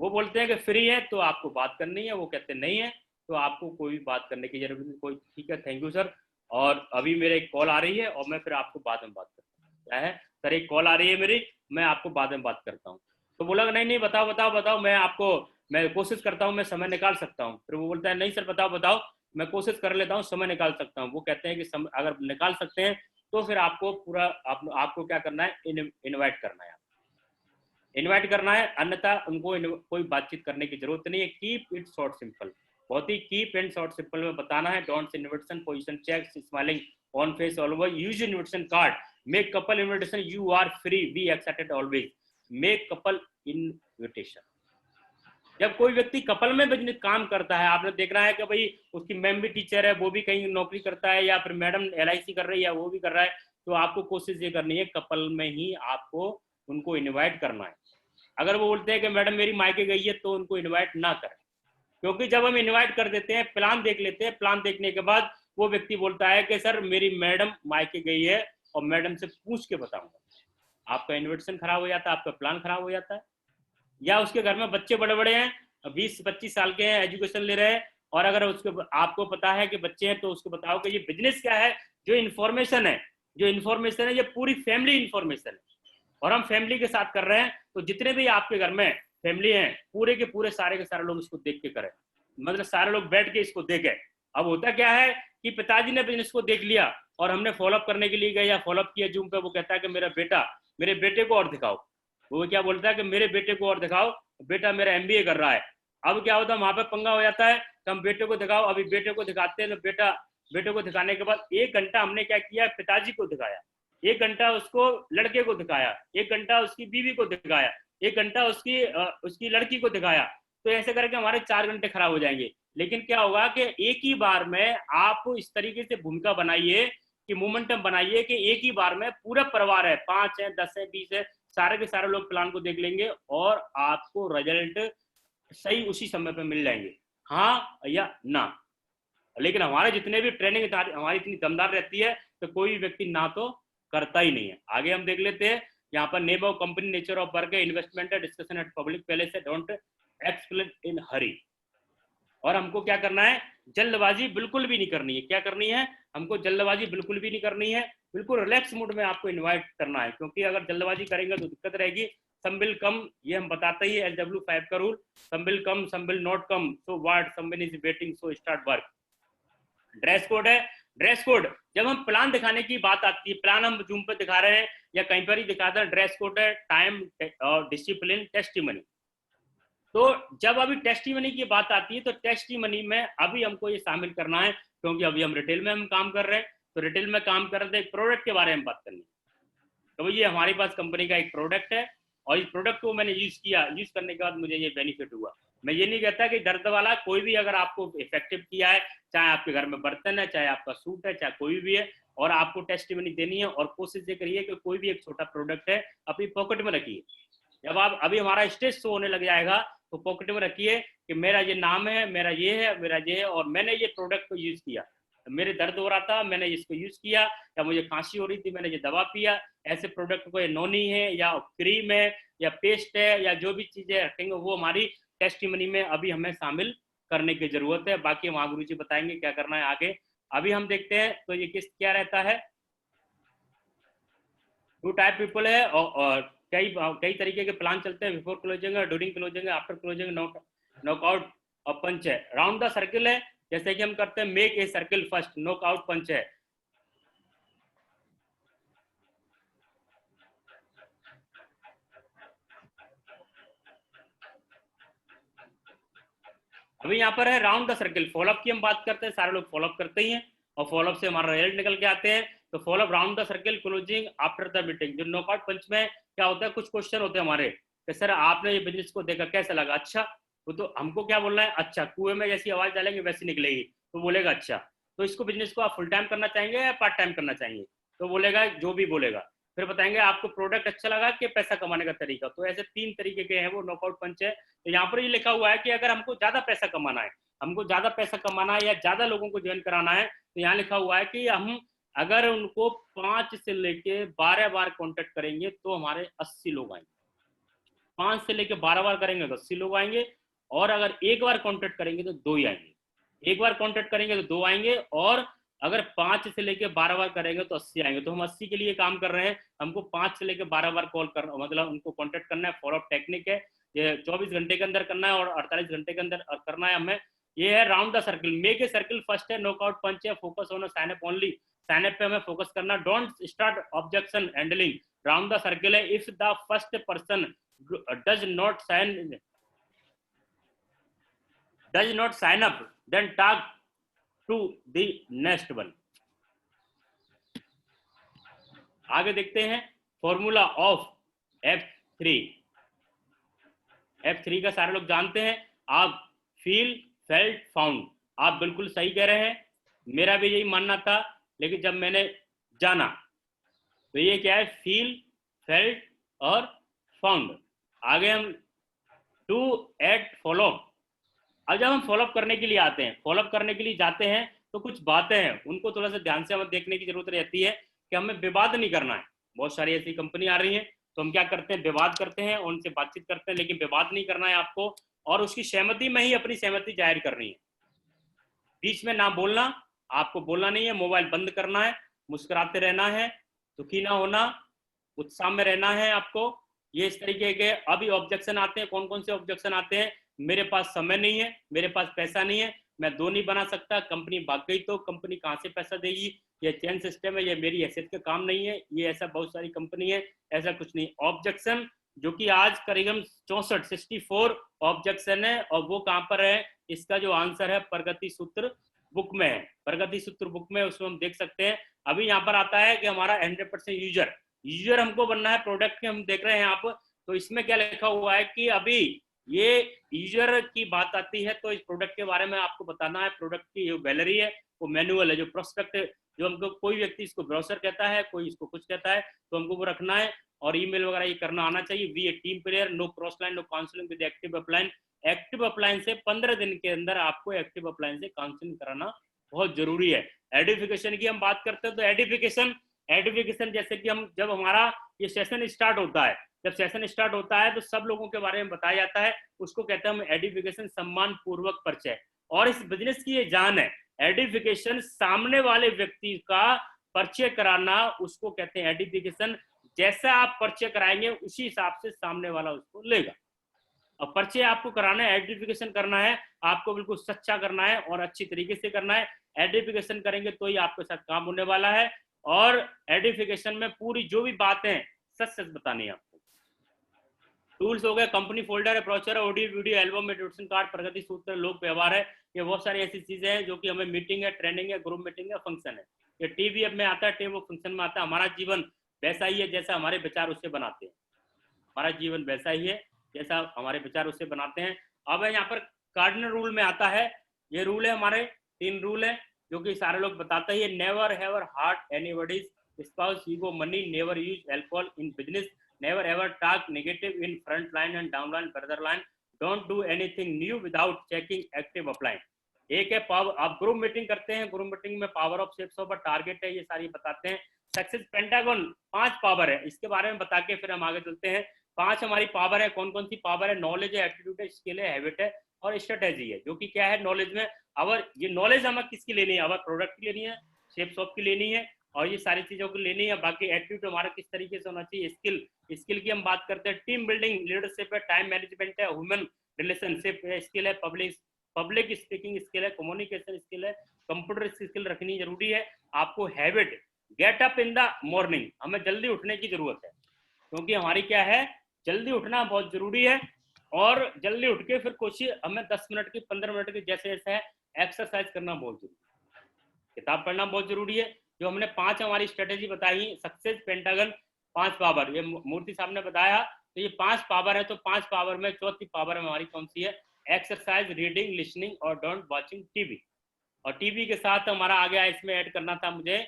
वो बोलते हैं कि फ्री है तो आपको बात करनी है, वो कहते नहीं है तो आपको कोई भी बात करने की जरूरत नहीं। कोई ठीक है, थैंक यू सर, और अभी मेरे एक कॉल आ रही है और मैं फिर आपको बाद में बात करता हूँ। क्या है सर, एक कॉल आ रही है मेरी, मैं आपको बाद में बात करता हूँ। तो बोला नहीं बताओ, मैं कोशिश करता हूँ, मैं समय निकाल सकता हूँ। फिर वो बोलता है नहीं सर बताओ, मैं कोशिश कर लेता हूँ, समय निकाल सकता हूँ। वो कहते हैं कि अगर निकाल सकते हैं तो फिर आपको पूरा आपको क्या करना है, इनवाइट करना है। इनवाइट करना है, अन्यथा उनको कोई बातचीत करने की जरूरत नहीं है। कीप इट शॉर्ट सिंपल, बहुत ही कीप एंड शॉर्ट सिंपल में बताना है। Don't invitation position check smiling on face always use invitation card, make couple invitation, you are free, be excited always, make couple invitation. जब कोई व्यक्ति कपल में बिजनेस काम करता है, आपने देख रहा है कि भाई उसकी मैम भी टीचर है, वो भी कहीं नौकरी करता है, या फिर मैडम LIC कर रही है, वो भी कर रहा है, तो आपको कोशिश ये करनी है कपल में ही आपको उनको इनवाइट करना है। अगर वो बोलते हैं कि मैडम मेरी मायके गई है तो उनको इनवाइट ना करें, क्योंकि जब हम इनवाइट कर देते हैं, प्लान देख लेते हैं, प्लान देखने के बाद वो व्यक्ति बोलता है कि सर मेरी मैडम मायके गई है और मैडम से पूछ के बताऊंगा, आपका इन्विटेशन खराब हो जाता है, आपका प्लान खराब हो जाता है। या उसके घर में बच्चे बड़े बड़े हैं, 20-25 साल के हैं, एजुकेशन ले रहे हैं, और अगर उसके आपको पता है कि बच्चे हैं तो उसको बताओ कि ये बिजनेस क्या है, जो इन्फॉर्मेशन है ये पूरी फैमिली इन्फॉर्मेशन है और हम फैमिली के साथ कर रहे हैं। तो जितने भी आपके घर में फैमिली हैं, पूरे के पूरे सारे के सारे लोग इसको देख के करें, मतलब सारे लोग बैठ के इसको देखें। अब होता क्या है कि पिताजी ने बिजनेस को देख लिया और हमने फॉलोअप करने के लिए गए या फॉलोअप किया जूम पे, वो कहता है कि मेरे बेटे को और दिखाओ। वो क्या बोलता है कि मेरे बेटे को और दिखाओ, बेटा मेरा MBA कर रहा है। अब क्या होता है, वहां पे पंगा हो जाता है, तो हम बेटे को दिखाओ, अभी बेटे को दिखाते हैं, तो बेटे को दिखाने के बाद 1 घंटा हमने क्या किया, पिताजी को दिखाया, 1 घंटा उसको लड़के को दिखाया, 1 घंटा उसकी बीवी को दिखाया, 1 घंटा उसकी लड़की को दिखाया। तो ऐसे करके हमारे 4 घंटे खराब हो जाएंगे। लेकिन क्या होगा कि एक ही बार में आप इस तरीके से भूमिका बनाइए कि मोमेंटम बनाइए कि एक ही बार में पूरा परिवार है, 5 है, 10 है, 20 है, सारे के सारे लोग प्लान को देख लेंगे और आपको रिजल्ट सही उसी समय पे मिल जाएंगे, हाँ या ना। लेकिन हमारे जितने भी ट्रेनिंग हमारी इतनी दमदार रहती है तो कोई व्यक्ति ना तो करता ही नहीं है। आगे हम देख लेते हैं, यहाँ पर name of company, nature of work है, इन्वेस्टमेंट है, डिस्कशन एट पब्लिक प्लेस है, डोंट एक्सप्लेन इन हरी। और हमको क्या करना है, जल्दबाजी बिल्कुल भी नहीं करनी है। क्या करनी है, हमको जल्दबाजी बिल्कुल भी नहीं करनी है, बिल्कुल रिलैक्स मूड में आपको इनवाइट करना है, क्योंकि अगर जल्दबाजी करेंगे तो दिक्कत रहेगी। सम विल कम, ये हम बताते ही SW5 का rule, some will come, some will not come, so what, someone is waiting, so start work. Dress code है, ड्रेस कोड जब हम प्लान दिखाने की बात आती है, प्लान हम जूम पे दिखा रहे हैं या कहीं पर ही दिखाते हैं, ड्रेस कोड है टाइम और डिसिप्लिन, टेस्टिमनी। तो जब अभी टेस्टिमनी की बात आती है तो टेस्टिमनी में अभी हमको ये शामिल करना है, क्योंकि अभी हम रिटेल में हम काम कर रहे हैं, तो रिटेल में काम कर रहे थे, एक प्रोडक्ट के बारे में बात करनी है। तो ये हमारे पास कंपनी का एक प्रोडक्ट है और इस प्रोडक्ट को मैंने यूज किया, यूज करने के बाद मुझे ये बेनिफिट हुआ। मैं ये नहीं कहता कि दर्द वाला कोई भी अगर आपको इफेक्टिव किया है, चाहे आपके घर में बर्तन है, चाहे आपका सूट है, चाहे कोई भी है, और आपको टेस्टिमनी देनी है, और कोशिश ये करिए कि कोई भी एक छोटा प्रोडक्ट है अपनी पॉकेट में रखिए। जब आप अभी हमारा स्टेज शो होने लग जाएगा तो पॉकेट में रखिए कि मेरा ये नाम है, मेरा ये है, मेरा ये है, और मैंने ये प्रोडक्ट को यूज किया, मेरे दर्द हो रहा था मैंने इसको यूज किया, या मुझे खांसी हो रही थी मैंने ये दवा पिया। ऐसे प्रोडक्ट को नोनी है या क्रीम है या पेस्ट है या जो भी चीजें रखेंगे वो हमारी टेस्टिमनी में अभी हमें शामिल करने की जरूरत है। बाकी वहां गुरु जी बताएंगे क्या करना है आगे। अभी हम देखते हैं तो ये किस क्या रहता है, 2 टाइप पीपल है और कई तरीके के प्लान चलते हैं, बिफोर क्लोजिंग है, ड्यूरिंग क्लोजिंग है, आफ्टर क्लोजिंग, नॉकआउट और पंच है। राउंड द सर्किल है, जैसे कि हम करते हैं make a circle first, knockout punch है। अभी यहाँ पर है राउंड द सर्किल, फॉलोअप की हम बात करते हैं, सारे लोग फॉलोअप करते ही हैं और फॉलोअप से हमारा रिजल्ट निकल के आते हैं। तो follow up round the circle, closing after the meeting. जो नॉकआउट पंच में क्या होता है, कुछ क्वेश्चन होते हैं हमारे कि सर आपने ये बिजनेस को देखा कैसा लगा, अच्छा। वो तो हमको क्या बोलना है, अच्छा। कुएं में जैसी आवाज डालेंगे वैसी निकलेगी, तो बोलेगा अच्छा। तो इसको बिजनेस को आप फुल टाइम करना चाहेंगे या पार्ट टाइम करना चाहेंगे, तो बोलेगा जो भी बोलेगा। फिर बताएंगे आपको प्रोडक्ट अच्छा लगा कि पैसा कमाने का तरीका। तो ऐसे 3 तरीके के हैं वो नॉकआउट पंच है। तो यहाँ पर ये लिखा हुआ है कि अगर हमको ज्यादा पैसा कमाना है, हमको ज्यादा पैसा कमाना है या ज्यादा लोगों को ज्वाइन कराना है, तो यहाँ लिखा हुआ है कि हम अगर उनको 5 से लेके 12 बार कांटेक्ट करेंगे तो हमारे 80 लोग आएंगे। 5 से लेके 12 बार करेंगे तो 80 लोग आएंगे, और अगर एक बार कांटेक्ट करेंगे तो 2 ही आएंगे। एक बार कांटेक्ट करेंगे तो 2 आएंगे, और अगर 5 से लेके 12 बार करेंगे तो 80 आएंगे। तो हम 80 के लिए काम कर रहे हैं, हमको 5 से लेके 12 बार कॉल करना, मतलब उनको कांटेक्ट करना है। फॉलोअप टेक्निक है, ये 24 घंटे के अंदर करना है और 48 घंटे के अंदर करना है हमें। ये है round the circle, make a circle first है, नॉकआउट पंच है, focus on sign up only, sign up पे हमें फोकस करना। Don't start objection handling, round the circle है। If the first person does not sign up then talk to the next one. आगे देखते हैं फॉर्मूला ऑफ F3। F3 का सारे लोग जानते हैं। आप फील, फेल्ट, फाउंड, आप बिल्कुल सही कह रहे हैं, मेरा भी यही मानना था, लेकिन जब मैंने जाना तो ये क्या है, फील, फेल्ट और फाउंड। आगे हम टू एट फॉलो। अब जब हम फॉलोअप करने के लिए आते हैं, फॉलोअप करने के लिए जाते हैं, तो कुछ बातें हैं उनको थोड़ा सा ध्यान से हमें देखने की जरूरत रहती है कि हमें विवाद नहीं करना है। बहुत सारी ऐसी कंपनी आ रही है तो हम क्या करते हैं, विवाद करते हैं, उनसे बातचीत करते हैं, लेकिन विवाद नहीं करना है आपको, और उसकी सहमति में ही अपनी सहमति जाहिर करनी है। बीच में ना बोलना, आपको बोलना नहीं है, मोबाइल बंद करना है, मुस्कुराते रहना है, दुखी ना होना, उत्साह में रहना है आपको। ये इस तरीके के अभी ऑब्जेक्शन आते हैं। कौन कौन से ऑब्जेक्शन आते हैं, मेरे पास समय नहीं है, मेरे पास पैसा नहीं है, मैं 2 नहीं बना सकता, कंपनी भाग गई तो कंपनी कहाँ से पैसा देगी, ये चेन सिस्टम है, ये मेरी हैसियत का काम नहीं है, ये ऐसा बहुत सारी कंपनी है, ऐसा कुछ नहीं। ऑब्जेक्शन जो कि आज करीबन 64 ऑब्जेक्शन है, और वो कहाँ पर है, इसका जो आंसर है प्रगति सूत्र बुक में है। प्रगति सूत्र बुक में उसमें हम देख सकते हैं। अभी यहाँ पर आता है कि हमारा 100% यूजर हमको बनना है, प्रोडक्ट के हम देख रहे हैं आप। तो इसमें क्या लिखा हुआ है कि अभी ये यूजर की बात आती है तो इस प्रोडक्ट के बारे में आपको बताना है। प्रोडक्ट की जो गैलरी है वो मैनुअल है, जो प्रोस्पेक्ट जो हमको कोई व्यक्ति इसको ब्राउजर कहता है, कोई इसको कुछ कहता है, तो हमको वो रखना है और ईमेल वगैरह ये करना आना चाहिए। We a team player, no cross line, no counselling with active upline. Active upline से 15 दिन के अंदर आपको एक्टिव अपलाइन से काउंसलिंग कराना बहुत जरूरी है। एडिफिकेशन की हम बात करते हैं तो एडिफिकेशन जैसे कि हम जब हमारा ये सेशन स्टार्ट होता है, जब सेशन स्टार्ट होता है तो सब लोगों के बारे में बताया जाता है, उसको कहते हैं हम एडिफिकेशन, सम्मान पूर्वक परिचय। और इस बिजनेस की ये जान है, एडिफिकेशन, सामने वाले व्यक्ति का परिचय कराना, उसको कहते हैं एडिफिकेशन। जैसा आप परिचय कराएंगे उसी हिसाब से सामने वाला उसको लेगा। अब परिचय आपको कराना है, एडिफिकेशन करना है, आपको बिल्कुल सच्चा करना है और अच्छी तरीके से करना है। एडिफिकेशन करेंगे तो ही आपके साथ काम होने वाला है। और एडिफिकेशन में पूरी जो भी बातें सच सच बतानी है आपको। टूल्स हो गए, कंपनी फोल्डर है, ब्रोचर है, audio video album, meditation card, Pragati Sutra, Lok व्यवहार है। ये बहुत सारी ऐसी चीजें हैं जो कि हमें मीटिंग है, ट्रेनिंग है, ग्रुप मीटिंग है, फंक्शन है। ये टीवी में आता है, टेबल फंक्शन में आता है। हमारा जीवन वैसा ही है जैसा हमारे विचार उससे बनाते हैं। हमारा जीवन वैसा ही है जैसा हमारे विचार उससे बनाते हैं। अब यहाँ पर कार्डिनल रूल में आता है, ये रूल है हमारे 3 रूल है जो कि सारे लोग बताते हैं। Never have heart anybody's spouse, ego, money, never use alcohol in business, never ever talk negative in front line and down line, further line, don't do anything new without checking active upline. एक है पावर, आप ग्रुप मीटिंग करते हैं, ग्रुप मीटिंग में power of shapes of target है, ये सारी बताते हैं। सक्सेस पेंटागन 5 पावर है, इसके बारे में बता के फिर हम आगे चलते हैं। 5 हमारी पावर है, कौन कौन सी पावर है? नॉलेज है, एटीट्यूड है, स्किल है, हैबिट है और स्ट्रेटेजी है। जो कि क्या है नॉलेज में, अगर ये नॉलेज हमें किसकी लेनी है? अगर प्रोडक्ट की लेनी है, शेप्स ऑफ की लेनी है और ये सारी चीजों की लेनी है। बाकी एटीट्यूड हमारा किस तरीके से होना चाहिए, स्किल की हम बात करते हैं। टीम बिल्डिंग, लीडरशिप है, टाइम मैनेजमेंट है, ह्यूमन रिलेशनशिप स्किल है, पब्लिक स्पीकिंग स्किल है, कम्युनिकेशन स्किल है, कंप्यूटर स्किल रखनी जरूरी है। आपको habit, get up in the morning, हमें जल्दी उठने की जरूरत है क्योंकि हमारी क्या है, जल्दी उठना बहुत जरूरी है। और जल्दी उठ के फिर कोशिश हमें 10 मिनट की, 15 मिनट की जैसे जैसे है एक्सरसाइज करना बहुत जरूरी है, किताब पढ़ना बहुत जरूरी है। जो हमने 5 हमारी स्ट्रेटेजी बताई, सक्सेस पेंटागन 5 पावर, ये मूर्ति साहब ने बताया। तो ये 5 पावर है, तो 5 पावर में चौथी पावर हमारी कौन सी है? एक्सरसाइज, रीडिंग, लिसनिंग और डोंट वॉचिंग टीवी। और टीवी के साथ हमारा आगे इसमें ऐड करना था मुझे,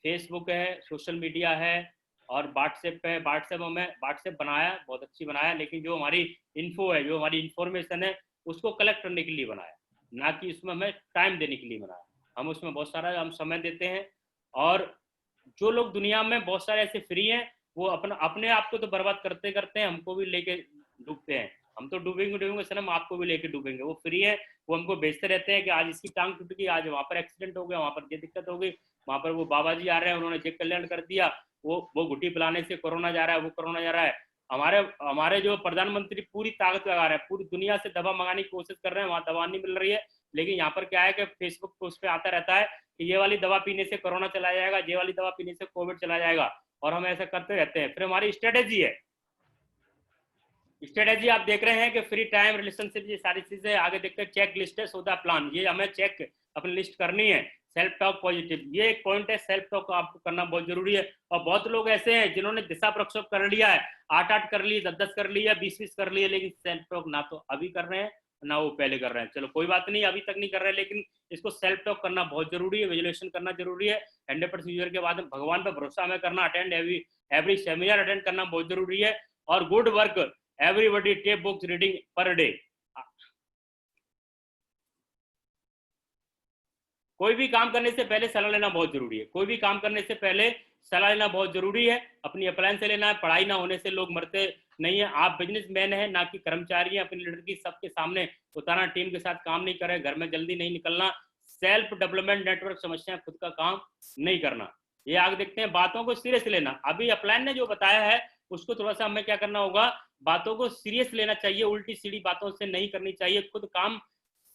फेसबुक है, सोशल मीडिया है और व्हाट्सएप है। व्हाट्सएप बनाया, बहुत अच्छी बनाया, लेकिन जो हमारी इन्फो है, जो हमारी इंफॉर्मेशन है, उसको कलेक्ट करने के लिए बनाया, ना कि उसमें हमें टाइम देने के लिए बनाया। हम उसमें बहुत सारा हम समय देते हैं। और जो लोग दुनिया में बहुत सारे ऐसे फ्री हैं, वो अपने आप को तो बर्बाद करते करते हैं, हमको भी लेके डूबते हैं। हम तो डूबेंगे सनम, आपको भी लेके डूबेंगे। वो फ्री है, वो हमको बेचते रहते हैं कि आज इसकी टांग टूट गई, आज वहाँ पर एक्सीडेंट हो गया, वहाँ पर ये दिक्कत हो गई, वहाँ पर वो बाबा जी आ रहे हैं, उन्होंने ये कल्याण कर दिया, वो घुट्टी पिलाने से कोरोना जा रहा है, वो कोरोना जा रहा है। हमारे जो प्रधानमंत्री पूरी ताकत लगा रहे हैं, पूरी दुनिया से दवा मंगाने की कोशिश कर रहे हैं, वहाँ दवा नहीं मिल रही है। लेकिन यहाँ पर क्या है कि फेसबुक पे उस पर आता रहता है कि ये वाली दवा पीने से कोरोना चला जाएगा, ये वाली दवा पीने से कोविड चला जाएगा, और हम ऐसा करते रहते हैं। फिर हमारी स्ट्रेटेजी है, स्ट्रेटेजी आप देख रहे हैं कि फ्री टाइम, रिलेशनशिप, ये सारी चीजें आगे देखते हैं। चेक लिस्ट है, सौदा प्लान, ये हमें चेक अपनी लिस्ट करनी है। सेल्फ टॉक पॉजिटिव, ये एक पॉइंट है, सेल्फ टॉक आपको करना बहुत जरूरी है। और बहुत लोग ऐसे हैं जिन्होंने दिशा प्रक्षोभ कर लिया है, 8 कर लिए, 10 कर लिए, 20 कर लिए, लेकिन सेल्फ टॉक ना तो अभी कर रहे हैं ना वो पहले कर रहे हैं। चलो कोई बात नहीं, अभी तक नहीं कर रहे, लेकिन इसको सेल्फ टॉक करना बहुत जरूरी है, विजुअलाइजेशन करना जरूरी है। 100% यूजर के बाद भगवान पर भरोसा हमें करना, अटेंड एवरी सेमिनार अटेंड करना बहुत जरूरी है। और good work, everybody take books reading per day. कोई भी काम करने से पहले सलाह लेना बहुत जरूरी है, कोई भी काम करने से पहले सलाह लेना बहुत जरूरी है। अपनी अप्लायंस से लेना है, पढ़ाई ना होने से लोग मरते नहीं है। आप बिजनेसमैन है, ना कि कर्मचारी है। अपनी लीडर की सबके सामने उतारना, टीम के साथ काम नहीं करे, घर में जल्दी नहीं निकलना, सेल्फ डेवलपमेंट, नेटवर्क समस्याएं, खुद का काम नहीं करना। ये आगे देखते हैं, बातों को सीरियस लेना। अभी अपलायन ने जो बताया है उसको थोड़ा सा हमें क्या करना होगा, बातों को सीरियस लेना चाहिए, उल्टी सीधी बातों से नहीं करनी चाहिए। खुद काम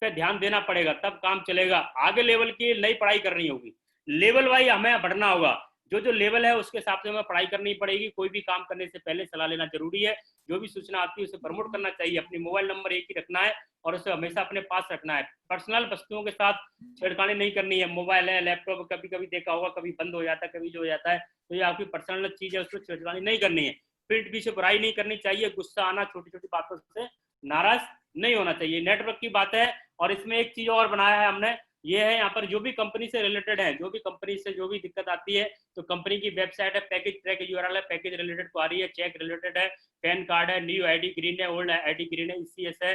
पे ध्यान देना पड़ेगा, तब काम चलेगा। आगे लेवल की नई पढ़ाई करनी होगी, लेवल वाइज हमें बढ़ना होगा। जो लेवल है उसके हिसाब से हमें पढ़ाई करनी पड़ेगी। कोई भी काम करने से पहले सलाह लेना जरूरी है। जो भी सूचना आती है उसे प्रमोट करना चाहिए। अपनी मोबाइल नंबर एक ही रखना है और उसे हमेशा अपने पास रखना है। पर्सनल वस्तुओं के साथ छेड़खानी नहीं करनी है। मोबाइल है, लैपटॉप, कभी कभी देखा होगा, कभी बंद हो जाता है, कभी जो हो जाता है, तो ये आपकी पर्सनल चीज है, उसको छेड़खानी नहीं करनी है। पीठ पीछे बुराई नहीं करनी चाहिए। गुस्सा आना, छोटी छोटी बातों से नाराज नहीं होना चाहिए, नेटवर्क की बात है। और इसमें एक चीज और बनाया है हमने, ये है यहाँ पर जो भी कंपनी से रिलेटेड है, जो भी कंपनी से जो भी दिक्कत आती है, तो कंपनी की वेबसाइट है, पैकेज ट्रैक यूआरएल है, पैकेज रिलेटेड क्वारी है, चेक रिलेटेड है, पैन कार्ड है, न्यू आईडी ग्रीन है, ओल्ड आईडी ग्रीन है, ईसीएस है,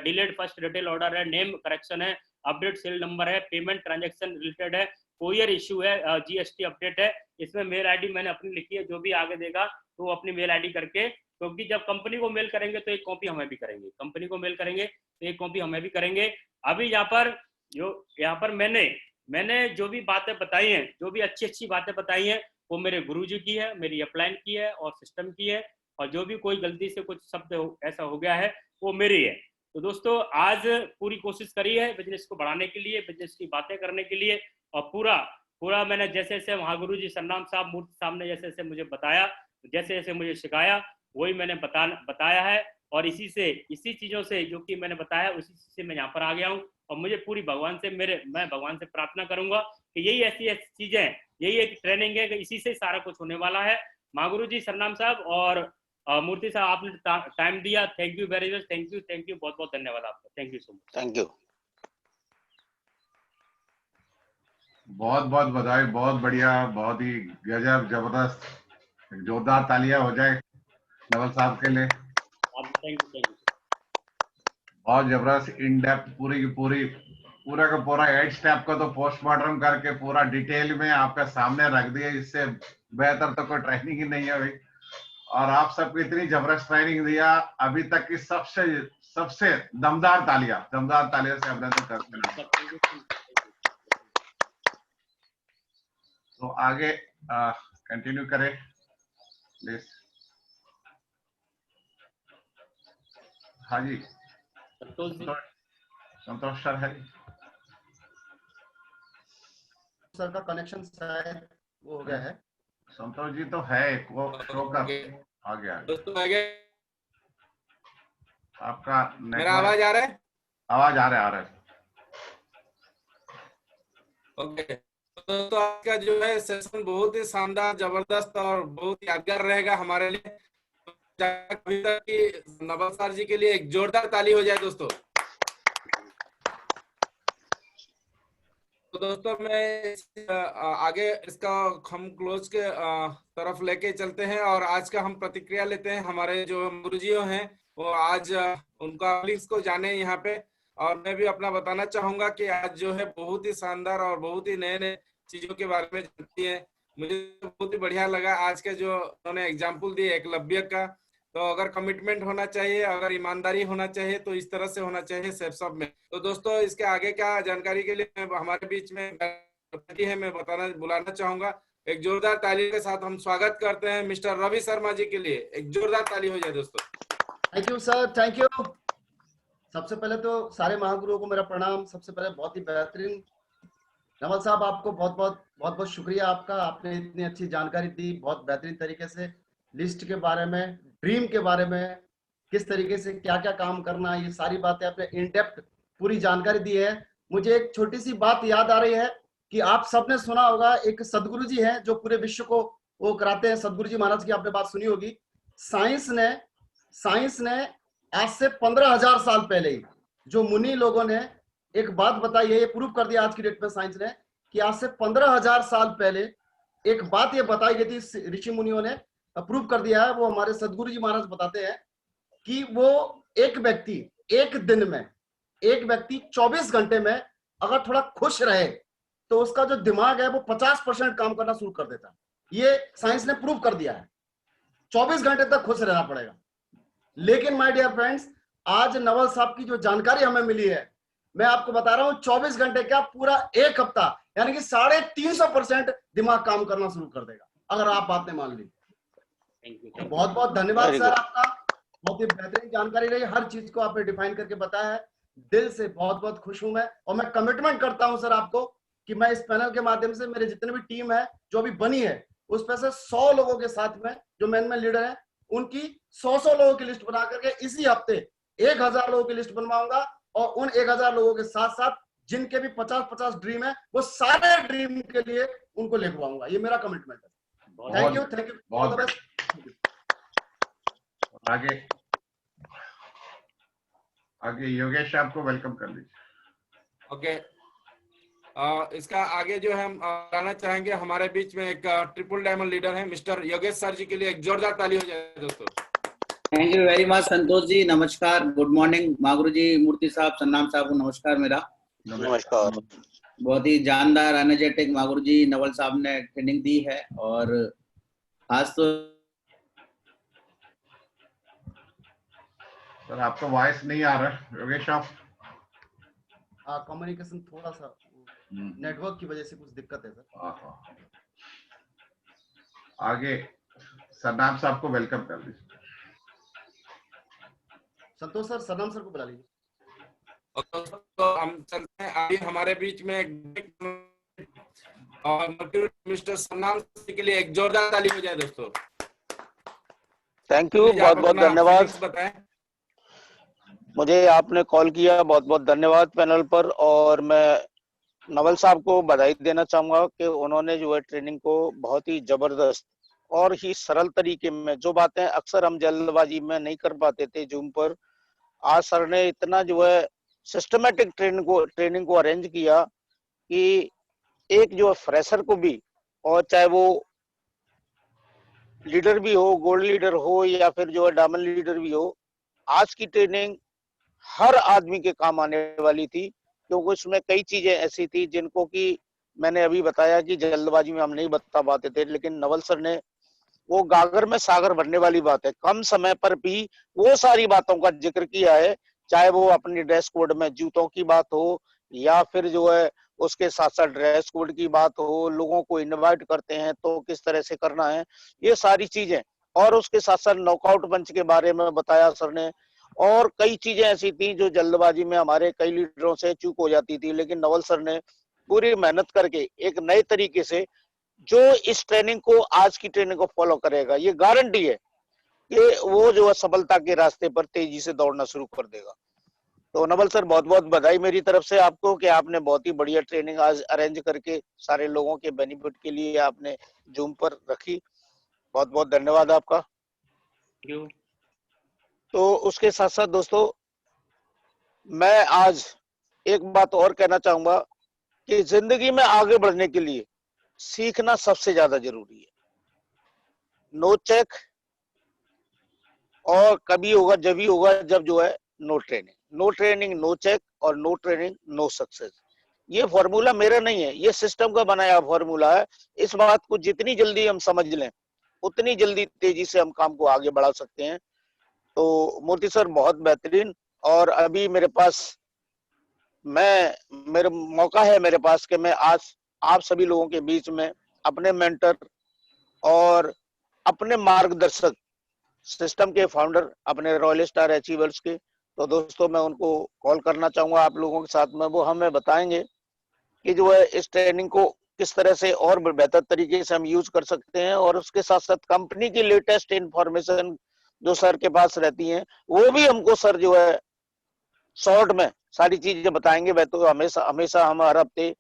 डिलेड फर्स्ट रिटेल ऑर्डर है, नेम करेक्शन है, अपडेट सेल नंबर है, पेमेंट ट्रांजेक्शन रिलेटेड है, कोरियर इशू है, जीएसटी अपडेट है। इसमें मेल आईडी मैंने अपनी लिखी है, जो भी आगे देगा तो अपनी मेल आईडी करके, क्योंकि जब कंपनी को मेल करेंगे तो एक कॉपी हमें भी करेंगे, कंपनी को मेल करेंगे तो एक कॉपी हमें भी करेंगे। अभी यहाँ पर मैंने जो भी बातें बताई हैं, जो भी अच्छी बातें बताई हैं, वो मेरे गुरुजी की है, मेरी अपलाइन की है और सिस्टम की है, और जो भी कोई गलती से कुछ शब्द ऐसा हो गया है वो मेरी है। तो दोस्तों आज पूरी कोशिश करी है बिजनेस को बढ़ाने के लिए, बिजनेस की बातें करने के लिए, और पूरा मैंने जैसे जैसे महागुरु जी सन्नाम साहब मूर्ति साहब ने जैसे जैसे मुझे बताया, जैसे जैसे मुझे सिखाया, वही मैंने बताया है। और इसी चीजों से जो कि मैंने बताया, उसी से मैं यहाँ पर आ गया हूँ। और मुझे पूरी मैं भगवान से प्रार्थना करूंगा कि यही ऐसी चीजें हैं, यही एक ट्रेनिंग है कि इसी से सारा कुछ होने वाला है। महागुरु जी सन्नाम साहब और मूर्ति साहब, आपने टाइम दिया, thank you very much, thank you, बहुत बहुत धन्यवाद आपका, thank you so much. Thank you. बहुत बहुत बधाई, बहुत बढ़िया, बहुत ही गजब, जबरदस्त, जोरदार तालियां हो जाए नवल साहब के लिए। Thank you. बहुत जबरदस्त, इन डेप्थ, पूरा का पूरा 8 स्टेप का तो पोस्टमार्टम करके पूरा डिटेल में आपका सामने रख दिया। इससे बेहतर तो कोई ट्रेनिंग ही नहीं है भाई। और आप सबको इतनी जबरदस्त ट्रेनिंग दिया, अभी तक की सबसे दमदार तालियां से अभिनंदन करते हैं। तो आगे कंटिन्यू करें प्लीज। हाँ जी, संतोष सर है सर का कनेक्शन शायद वो हो गया है। संतोष जी तो है, वो शो कर आ गया। दोस्तों आगे आपका मेरा आवाज आ रहा है? आवाज आ रहा है। ओके, तो आज का जो है सेशन बहुत ही शानदार, जबरदस्त और बहुत यादगार रहेगा हमारे लिए। अभी तक की नवल सर जी के लिए एक जोरदार ताली हो जाए दोस्तों। तो दोस्तों मैं आगे इसका हम क्लोज के तरफ लेके चलते हैं, और आज का हम प्रतिक्रिया लेते हैं। हमारे जो गुरुजियों हैं वो आज उनका लिंक्स को जाने यहाँ पे, और मैं भी अपना बताना चाहूंगा कि आज जो है बहुत ही शानदार और बहुत ही नए नए चीजों के बारे में जानती है। मुझे बहुत ही बढ़िया लगा आज के जो उन्होंने एग्जाम्पल दिए एकलव्य का। तो अगर कमिटमेंट होना चाहिए, अगर ईमानदारी होना चाहिए, तो इस तरह से होना चाहिए सब में। तो दोस्तों इसके आगे क्या जानकारी के लिए हमारे बीच में है, मैं बुलाना चाहूंगा। एक जोरदार ताली के साथ हम स्वागत करते हैं मिस्टर रवि शर्मा जी के लिए। एक जोरदार ताली हो जाए दोस्तों। Thank you sir, thank you. सबसे पहले तो सारे महागुरुओं को मेरा प्रणाम। सबसे पहले बहुत ही बेहतरीन नवल साहब, आपको बहुत बहुत शुक्रिया आपका। आपने इतनी अच्छी जानकारी दी, बहुत बेहतरीन तरीके से लिस्ट के बारे में, ड्रीम के बारे में, किस तरीके से क्या क्या काम करना, ये सारी बातें आपने इन डेप्थ पूरी जानकारी दी है। मुझे एक छोटी सी बात याद आ रही है कि आप सबने सुना होगा, एक सदगुरु जी हैं जो पूरे विश्व को वो कराते हैं। सदगुरु जी महाराज की आपने बात सुनी होगी। साइंस ने आज से 15,000 साल पहले ही जो मुनि लोगों ने एक बात बताई है, ये प्रूव कर दिया आज की डेट में साइंस ने, कि आज से 15,000 साल पहले एक बात ये बताई गई थी, ऋषि मुनियों ने प्रूव कर दिया है। वो हमारे सदगुरु जी महाराज बताते हैं कि वो एक व्यक्ति 24 घंटे में अगर थोड़ा खुश रहे तो उसका जो दिमाग है वो 50% काम करना शुरू कर देता है। ये साइंस ने प्रूव कर दिया है। 24 घंटे तक खुश रहना पड़ेगा। लेकिन माय डियर फ्रेंड्स, आज नवल साहब की जो जानकारी हमें मिली है, मैं आपको बता रहा हूं 24 घंटे क्या, पूरा एक हफ्ता, यानी कि 350% दिमाग काम करना शुरू कर देगा अगर आप बात ने मान ली। तो बहुत बहुत धन्यवाद सर आपका, बहुत ही बेहतरीन जानकारी रही। हर चीज को आपने डिफाइन करके बताया है। दिल से बहुत बहुत खुश हूं मैं, और मैं कमिटमेंट करता हूं सर आपको कि मैं इस पैनल के माध्यम से मेरे जितने भी टीम है जो अभी बनी है, उस पर से 100 लोगों के साथ में जो मैन लीडर है, उनकी 100 लोगों की लिस्ट बना करके इसी हफ्ते 1000 लोगों की लिस्ट बनवाऊंगा, और उन 1000 लोगों के साथ साथ जिनके भी 50-50 ड्रीम है, वो सारे ड्रीम के लिए उनको लिखवाऊंगा। ये मेरा कमिटमेंट है। Thank you all the best. आगे योगेश आपको वेलकम कर लीजिए। ओके, इसका आगे जो है हम आना चाहेंगे, हमारे बीच में एक ट्रिपल डायमंड लीडर है मिस्टर योगेश सर जी के लिए एक जोरदार ताली हो जाए दोस्तों। Thank you very much Santosh ji, नमस्कार, गुड मॉर्निंग मागुरु जी, मूर्ति साहब, सन्नाम साहब को नमस्कार मेरा। नमस्कार। बहुत ही जानदार एनर्जेटिक मागुरु जी नवल साहब ने ट्रेनिंग दी है, और खास तो सर आपका वॉइस नहीं आ रहा है योगेश आप। कम्युनिकेशन थोड़ा सा नेटवर्क की वजह से कुछ दिक्कत है सर। आगे सन्नाम साहब को वेलकम कर लीजिए। संतोष सर, सन्नाम सर को बुला लीजिए। तो हम चलते हैं आगे, हमारे बीच में मिस्टर सन्नाम के लिए एक जोरदार ताली हो जाए दोस्तों। थैंक यू, बहुत बहुत धन्यवाद। बताएं। मुझे आपने कॉल किया, बहुत बहुत धन्यवाद पैनल पर। और मैं नवल साहब को बधाई देना चाहूंगा कि उन्होंने जो है ट्रेनिंग को बहुत ही जबरदस्त और ही सरल तरीके में, जो बातें अक्सर हम जल्दबाजी में नहीं कर पाते थे जूम पर, आज सर ने इतना जो है सिस्टमेटिक ट्रेनिंग को अरेंज किया कि एक जो फ्रेशर को भी, और चाहे वो लीडर भी हो, गोल्ड लीडर हो या फिर जो है डायमंड लीडर भी हो, आज की ट्रेनिंग हर आदमी के काम आने वाली थी। क्योंकि उसमें कई चीजें ऐसी थी जिनको कि मैंने अभी बताया कि जल्दबाजी में हम नहीं बता पाते थे, लेकिन नवल सर ने वो गागर में सागर भरने वाली बात है, कम समय पर भी वो सारी बातों का जिक्र किया है। चाहे वो अपनी ड्रेस कोड में जूतों की बात हो, या फिर जो है उसके साथ साथ ड्रेस कोड की बात हो, लोगों को इनवाइट करते हैं तो किस तरह से करना है, ये सारी चीजें। और उसके साथ साथ नॉकआउट पंच के बारे में बताया सर ने। और कई चीजें ऐसी थी जो जल्दबाजी में हमारे कई लीडरों से चूक हो जाती थी, लेकिन नवल सर ने पूरी मेहनत करके एक नए तरीके से जो इस ट्रेनिंग को, आज की ट्रेनिंग को फॉलो करेगा, ये गारंटी है कि वो जो है सफलता के रास्ते पर तेजी से दौड़ना शुरू कर देगा। तो नवल सर, बहुत बहुत बधाई मेरी तरफ से आपको कि आपने बहुत ही बढ़िया ट्रेनिंग आज अरेंज करके सारे लोगों के बेनिफिट के लिए आपने जूम पर रखी। बहुत बहुत धन्यवाद आपका। तो उसके साथ साथ दोस्तों, मैं आज एक बात और कहना चाहूंगा कि जिंदगी में आगे बढ़ने के लिए सीखना सबसे ज्यादा जरूरी है। नो चेक और कभी होगा, जब ही होगा जब जो है no training. No training no check, और नो ट्रेनिंग नो सक्सेस। ये फॉर्मूला मेरा नहीं है, ये सिस्टम का बनाया फॉर्मूला है। इस बात को जितनी जल्दी हम समझ लें, उतनी जल्दी तेजी से हम काम को आगे बढ़ा सकते हैं। तो मूर्ति सर बहुत बेहतरीन। और अभी मेरे पास मेरा मौका है मेरे पास कि मैं आज आप सभी लोगों के बीच में अपने मेंटर और अपने मार्गदर्शक, सिस्टम के फाउंडर, अपने रॉयल स्टार अचीवर्स के, तो दोस्तों मैं उनको कॉल करना चाहूंगा आप लोगों के साथ में। वो हमें बताएंगे कि जो है इस ट्रेनिंग को किस तरह से और बेहतर तरीके से हम यूज कर सकते हैं। और उसके साथ साथ कंपनी की लेटेस्ट इंफॉर्मेशन जो सर के पास रहती हैं, वो भी हमको सर जो है शॉर्ट में सारी चीजें बताएंगे। वह तो हमेशा हम हर हफ्ते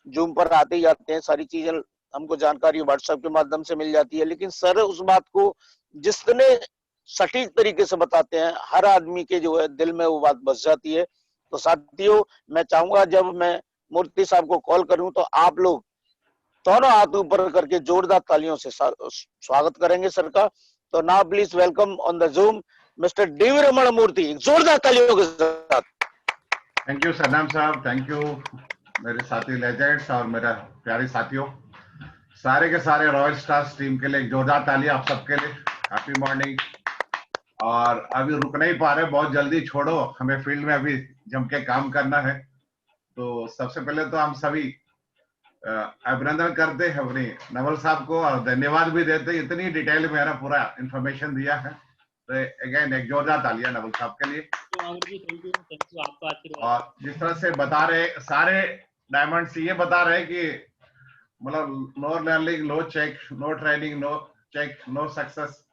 जूम पर आते ही जाते हैं, सारी चीजें हमको जानकारी व्हाट्सएप के माध्यम से मिल जाती है, लेकिन सर उस बात को जितने सटीक तरीके से बताते हैं, हर आदमी के जो है दिल में वो बात बस जाती है। तो साथियों, मैं चाहूंगा जब मैं मूर्ति साहब को कॉल करूं तो आप लोग दोनों हाथ ऊपर करके जोरदार तालियों से स्वागत करेंगे सर का। तो now please welcome on the Zoom mister DV Raman Murthy, जोरदार तालियों के साथ। थैंक यू सन्नाम साहब, थैंक यू मेरे साथी लेजेंड्स और मेरा प्यारे साथियों, सारे के सारे रॉयल स्टार्स टीम के लिए एक जोरदार ताली आप सबके लिए। Happy morning. और अभी रुक नहीं पा रहे, बहुत जल्दी छोड़ो, हमें फील्ड में अभी जम के काम करना है। तो सबसे पहले तो हम सभी अभिनंदन करते हैं अपने नवल साहब को, और धन्यवाद भी देते, इतनी डिटेल में ना पूरा इंफॉर्मेशन दिया है। तो अगेन एक जोरदार तालियां नवल साहब के लिए। और जिस तरह से बता रहे सारे डायमंड्स, ये बता रहे कि मतलब no learning no check, no training no check, no success,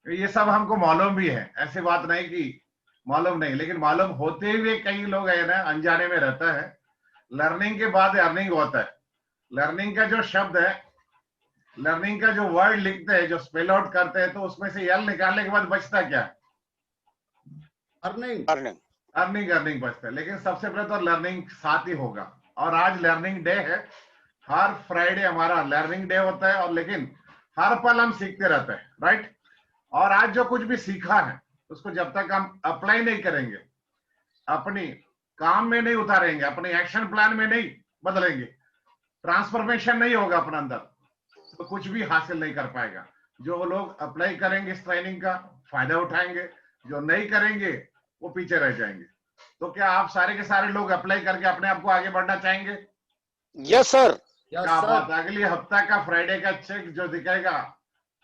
ये सब हमको मालूम भी है, ऐसी बात नहीं कि मालूम नहीं, लेकिन मालूम होते हुए कई लोग है ना अनजाने में रहता है। लर्निंग के बाद अर्निंग होता है। लर्निंग का जो शब्द है, लर्निंग का जो वर्ड लिखते हैं, जो स्पेल आउट करते हैं, तो उसमें से एल निकालने के बाद बचता क्या? अर्निंग। अर्निंग। अर्निंग बचता है, लेकिन सबसे पहले तो लर्निंग साथ ही होगा। और आज लर्निंग डे है, हर फ्राइडे हमारा लर्निंग डे होता है, और लेकिन हर पल हम सीखते रहते हैं, राइट। और आज जो कुछ भी सीखा है उसको जब तक हम अप्लाई नहीं करेंगे, अपनी काम में नहीं उतारेंगे, अपने एक्शन प्लान में नहीं बदलेंगे, ट्रांसफॉर्मेशन नहीं होगा अपने अंदर, तो कुछ भी हासिल नहीं कर पाएगा। जो लोग अप्लाई करेंगे इस ट्रेनिंग का फायदा उठाएंगे, जो नहीं करेंगे वो पीछे रह जाएंगे। तो क्या आप सारे के सारे लोग अप्लाई करके अपने आप को आगे बढ़ना चाहेंगे? Yes sir. क्या बात, अगली हफ्ता का फ्राइडे का चेक जो दिखेगा,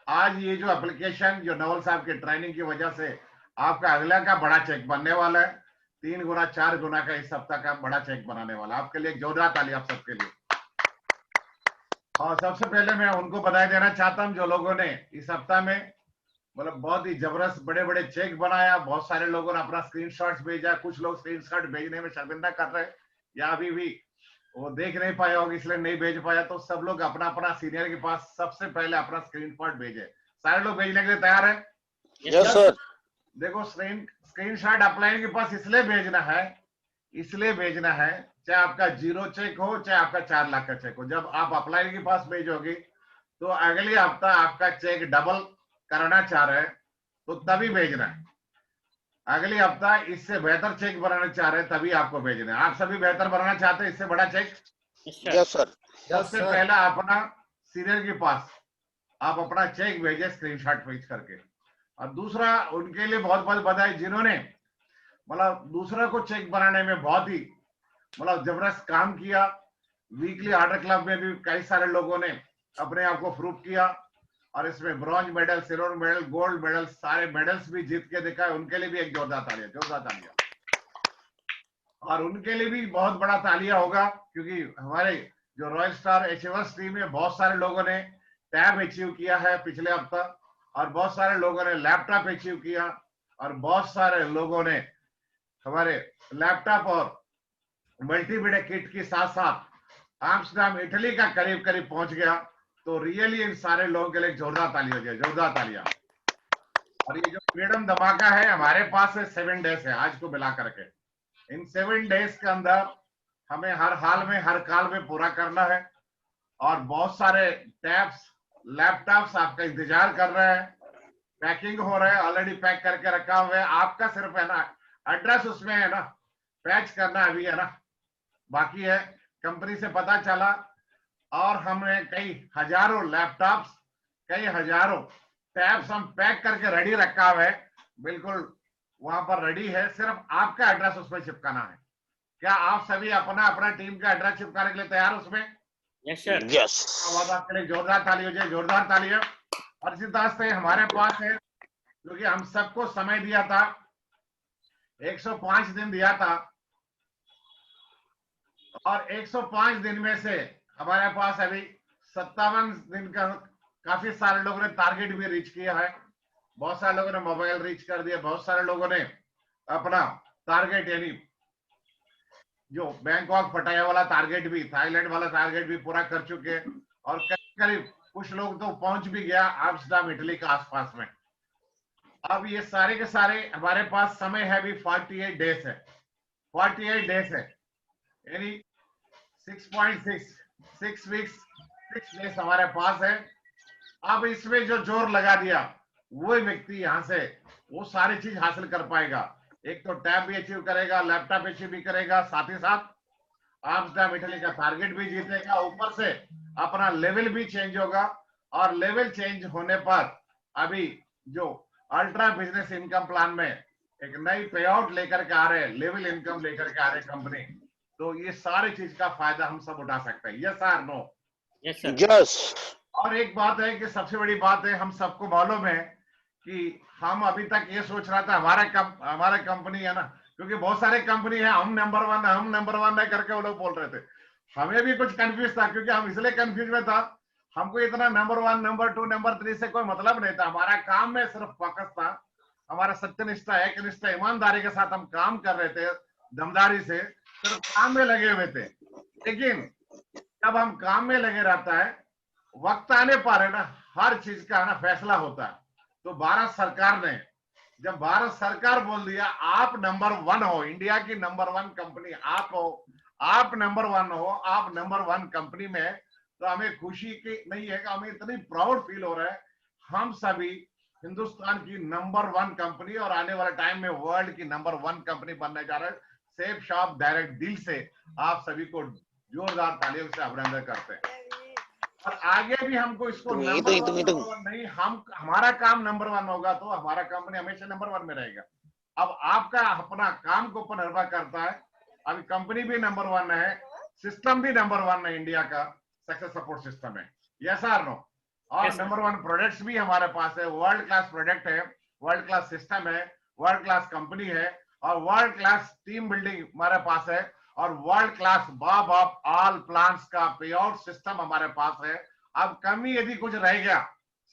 आज ये जो एप्लीकेशन जो नवल साहब के ट्रेनिंग की वजह से आपका अगला का बड़ा चेक बनने वाला है, 3 गुना 4 गुना का इस हफ्ता का बड़ा चेक बनाने वाला। आपके लिए जोरदार ताली आप सबके लिए। और सबसे पहले मैं उनको बधाई देना चाहता हूं जो लोगों ने इस हफ्ता में मतलब बहुत ही जबरदस्त बड़े बड़े चेक बनाया। बहुत सारे लोगों ने अपना स्क्रीनशॉट्स भेजा, कुछ लोग स्क्रीनशॉट भेजने में शर्मिंदा कर रहे हैं या अभी भी वो देख नहीं पाया होगा इसलिए नहीं भेज पाया। तो सब लोग अपना अपना सीनियर के पास सबसे पहले अपना स्क्रीनशॉट भेजे। सारे लोग भेजने के लिए तैयार है? Yes sir. देखो स्क्रीनशॉट अपलाइन के पास इसलिए भेजना है चाहे आपका 0 चेक हो चाहे आपका 4 लाख का चेक हो। जब आप अपलाइन के पास भेजोगे तो अगले हफ्ता आपका चेक डबल करना चाह रहे हैं तो तभी भेजना है। अगले हफ्ता इससे बेहतर चेक बनाना चाह रहे हैं तभी आपको भेजना है। आप सभी बेहतर बनाना चाहते हैं, इससे बड़ा चेक? Yes sir. सबसे पहला अपना सीनियर के पास आप अपना चेक भेजे स्क्रीनशॉट भेज करके। और दूसरा उनके लिए बहुत बहुत बधाई जिन्होंने मतलब दूसरा को चेक बनाने में बहुत ही मतलब जबरदस्त काम किया। वीकली ऑर्डर क्लब में भी कई सारे लोगों ने अपने आप को प्रूव किया और इसमें bronze medal, silver medal, gold medal सारे मेडल्स भी जीत के दिखाए। उनके लिए भी एक जोरदार तालियां। और उनके लिए भी बहुत बड़ा तालियां होगा क्योंकि हमारे जो रॉयल स्टार अचीवर्स टीम में बहुत सारे लोगों ने टैब अचीव किया है पिछले हफ्ता, और बहुत सारे लोगों ने लैपटॉप अचीव किया, और बहुत सारे लोगों ने हमारे लैपटॉप और मल्टीमीडिया किट के साथ साथ आम्स्टरडम इटली का करीब करीब पहुंच गया। तो रियली इन सारे लोगों के लिए जोरदार तालियां हो जाए, जोरदार तालियां। और ये जो फ्रीडम धमाका है हमारे पास है 7 डेज है आज को मिला करके। इन 7 डेज के अंदर हमें हर हाल में हर काल में पूरा करना है। और बहुत सारे टैब्स लैपटॉप्स आपका इंतजार कर रहे हैं, पैकिंग हो रहा है, ऑलरेडी पैक करके रखा हुआ है। आपका सिर्फ है ना एड्रेस उसमें है ना पैच करना अभी है ना बाकी है। कंपनी से पता चला और हमें कई हजारों लैपटॉप्स कई हजारों टैब्स हम पैक करके रेडी रखा हुआ है, बिल्कुल वहां पर रेडी है। सिर्फ आपका एड्रेस उसमें चिपकाना है। क्या आप सभी अपना अपना टीम का एड्रेस चिपकाने के लिए तैयार उसमें? Yes sir. यस। आवाज आपके लिए जोरदार ताली हो जाए, जोरदार ताली है। और इसी तरह से हमारे पास है क्योंकि हम सबको समय दिया था 105 दिन दिया था, और 105 दिन में से हमारे पास अभी 57 दिन का काफी सारे लोगों ने टारगेट भी रीच किया है। बहुत सारे लोगों ने मोबाइल रीच कर दिया, बहुत सारे लोगों ने अपना टारगेट यानी जो बैंकॉक पटाया वाला टारगेट भी, थाईलैंड वाला टारगेट भी पूरा कर चुके हैं। और करीब कुछ लोग तो पहुंच भी गया आम्स्टरडम इटली के आसपास में। अब ये सारे के सारे हमारे पास समय है अभी 48 डेज है, 48 डेज है यानी 6 वीक्स 6 डेज हमारे पास है। अब इसमें जो जोर लगा दिया वो व्यक्ति यहाँ से वो सारी चीज हासिल कर पाएगा। एक तो टैब भी अचीव करेगा, लैपटॉप अचीव भी करेगा, साथ ही साथ आम्स्टरडम इटली का टारगेट भी जीतेगा, ऊपर से अपना लेवल भी चेंज होगा। और लेवल चेंज होने पर अभी जो अल्ट्रा बिजनेस इनकम प्लान में एक नई पे आउट लेकर के आ रहे हैं, लेवल इनकम लेकर के आ रहे कंपनी, तो ये सारी चीज का फायदा हम सब उठा सकते हैं। यस और नो? Yes sir. यस। और एक बात है कि सबसे बड़ी बात है, हम सबको मालूम है कि हम अभी तक ये सोच रहा था हमारा कंपनी है ना, क्योंकि बहुत सारे कंपनी है हम नंबर वन है करके वो लोग बोल रहे थे। हमें भी कुछ कंफ्यूज था क्योंकि हम इसलिए कंफ्यूज में था, हमको इतना नंबर 1 नंबर 2 नंबर 3 से कोई मतलब नहीं था। हमारा काम में सिर्फ फोकस था, हमारा सत्यनिष्ठा एकनिष्ठा ईमानदारी के साथ हम काम कर रहे थे, दमदारी से सिर्फ काम में लगे हुए थे। लेकिन जब हम काम में लगे रहता है, वक्त आने पर है ना हर चीज का ना फैसला होता है। तो भारत सरकार ने जब भारत सरकार बोल दिया आप नंबर 1 हो, इंडिया की नंबर 1 कंपनी आप हो, आप नंबर 1 हो, आप नंबर 1 कंपनी में, तो हमें खुशी की नहीं है कि हमें इतनी प्राउड फील हो रहा है। हम सभी हिंदुस्तान की नंबर 1 कंपनी और आने वाले टाइम में वर्ल्ड की नंबर 1 कंपनी बनने जा रहे हैं। सेफ शॉप डायरेक्ट दिल से आप सभी को जोरदार तालियों से अभिनंदन करते हैं। और आगे भी हमको इसको नंबर 1 नहीं, हम हमारा काम नंबर 1 होगा तो हमारा कंपनी हमेशा नंबर 1 में रहेगा। अब आपका अपना काम के ऊपर निर्भर करता है। अभी कंपनी भी नंबर 1 है, सिस्टम भी नंबर 1 है, इंडिया का सक्सेस सपोर्ट सिस्टम है, यस और नो। और Yes, sir. नंबर 1 प्रोडक्ट्स भी हमारे पास है, वर्ल्ड क्लास प्रोडक्ट है, वर्ल्ड क्लास सिस्टम है, वर्ल्ड क्लास कंपनी है और वर्ल्ड क्लास टीम बिल्डिंग हमारे पास है और world class Bob of all plans का पे आउट सिस्टम हमारे पास है। अब कमी यदि कुछ रह गया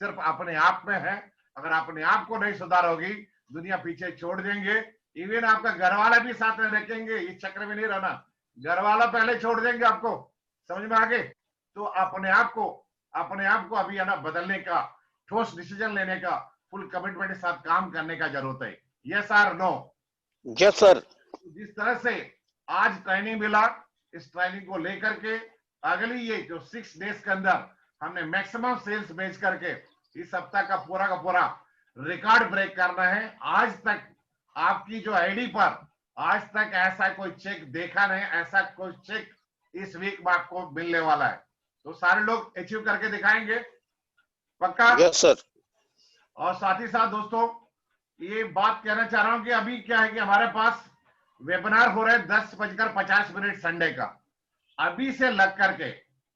सिर्फ अपने आप में है। अगर अपने आप को नहीं सुधारोगी दुनिया पीछे छोड़ देंगे। इवन आपका घर वाला भी साथ में रखेंगे, इस चक्र में नहीं रहना, घर वाला पहले छोड़ देंगे आपको, समझ में आ गए। तो अपने आप को अभी है ना बदलने का, ठोस डिसीजन लेने का, फुल कमिटमेंट के साथ काम करने का जरूरत है, यस और नो। Yes sir. जिस तरह से आज ट्रेनिंग मिला, इस ट्रेनिंग को लेकर के अगली ये जो 6 डेज के अंदर हमने मैक्सिमम सेल्स बेच करके इस सप्ताह का पूरा रिकॉर्ड ब्रेक करना है। आज तक आपकी जो आईडी पर आज तक ऐसा कोई चेक देखा नहीं, ऐसा कोई चेक इस वीक में आपको मिलने वाला है। तो सारे लोग अचीव करके दिखाएंगे, पक्का? Yes sir. और साथ ही साथ दोस्तों ये बात कहना चाह रहा हूं कि अभी क्या है कि हमारे पास वेबिनार हो रहा है 10:50 संडे का। अभी से लग करके,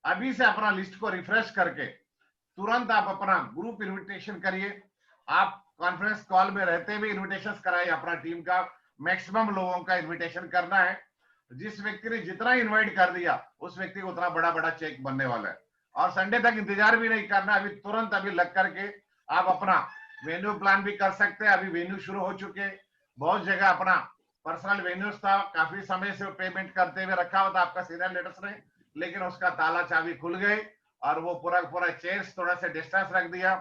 अभी से अपना लिस्ट को रिफ्रेश करके तुरंत आप अपना ग्रुप इनविटेशन करिए। आप कॉन्फ्रेंस कॉल में रहते हुए इनविटेशन कराइए, अपना टीम का मैक्सिमम लोगों का इनविटेशन करना है। जिस व्यक्ति ने जितना इनवाइट कर दिया उस व्यक्ति को उतना बड़ा चेक बनने वाला है। और संडे तक इंतजार भी नहीं करना, अभी तुरंत अभी लग करके आप अपना वेन्यू प्लान भी कर सकते हैं। अभी वेन्यू शुरू हो चुके, बहुत जगह अपना पर्सनल वेन्यूज था, काफी समय से पेमेंट करते हुए रखा हुआ था आपका सीनियर लीडर्स ने, लेकिन उसका ताला चाबी खुल गई और वो पूरा चेयर्स थोड़ा सा डिस्टेंस रख दिया।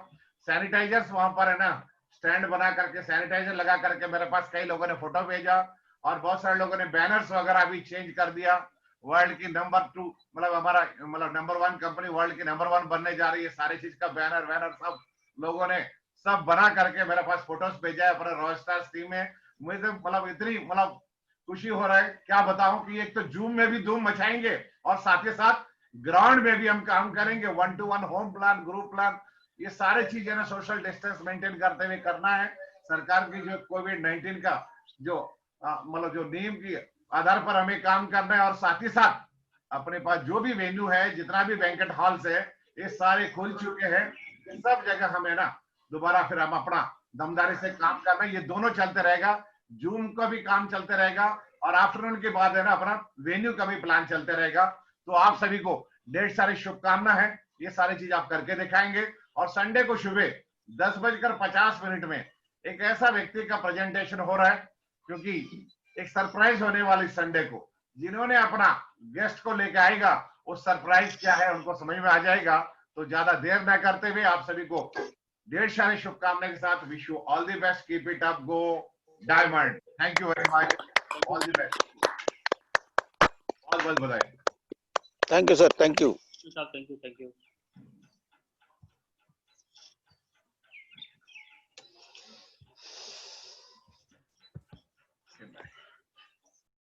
सैनिटाइजर्स वहां पर है ना स्टैंड बना करके सैनिटाइजर लगा करके मेरे पास कई लोगों ने फोटो भेजा और बहुत सारे लोगों ने बैनर्स वगैरह भी चेंज कर दिया। वर्ल्ड की नंबर 2 मतलब हमारा नंबर 1 कंपनी वर्ल्ड की नंबर 1 बनने जा रही है, सारी चीज का बैनर सब लोगों ने सब बना करके मेरे पास फोटोज भेजा है अपने रॉयस्टार्स टीम में। मुझे इतनी खुशी हो रहा है, क्या बताऊं कि एक तो जूम में भी धूम मचाएंगे और साथ ही साथ ग्राउंड में भी हम काम करेंगे। 1-to-1 home plan, group plan, ये सारे चीजें ना सोशल डिस्टेंस मेंटेन करते हुए करना है। सरकार की जो कोविड-19 का जो जो नियम की आधार पर हमें काम करना है। और साथ ही साथ अपने पास जो भी वेन्यू है, जितना भी बैंकेट हॉल्स है, ये सारे खुल चुके हैं। सब जगह हमें ना दोबारा फिर हम अपना दमदारी से काम करना है। ये दोनों चलते रहेगा, जूम का भी काम चलते रहेगा और आफ्टरनून के बाद है ना अपना वेन्यू का भी प्लान चलते रहेगा। तो आप सभी को ढेर सारी शुभकामना है, ये सारी चीज आप करके दिखाएंगे। और संडे को सुबह 10:50 में एक ऐसा व्यक्ति का प्रेजेंटेशन हो रहा है, क्योंकि एक सरप्राइज होने वाली संडे को। जिन्होंने अपना गेस्ट को लेके आएगा वो सरप्राइज क्या है उनको समझ में आ जाएगा। तो ज्यादा देर न करते हुए आप सभी को ढेर सारी शुभकामनाएं के साथ wish you all the best, keep it up, go diamond. Thank you very much, all the best, बहुत बहुत बधाई। Thank you sir, thank you. Thank you.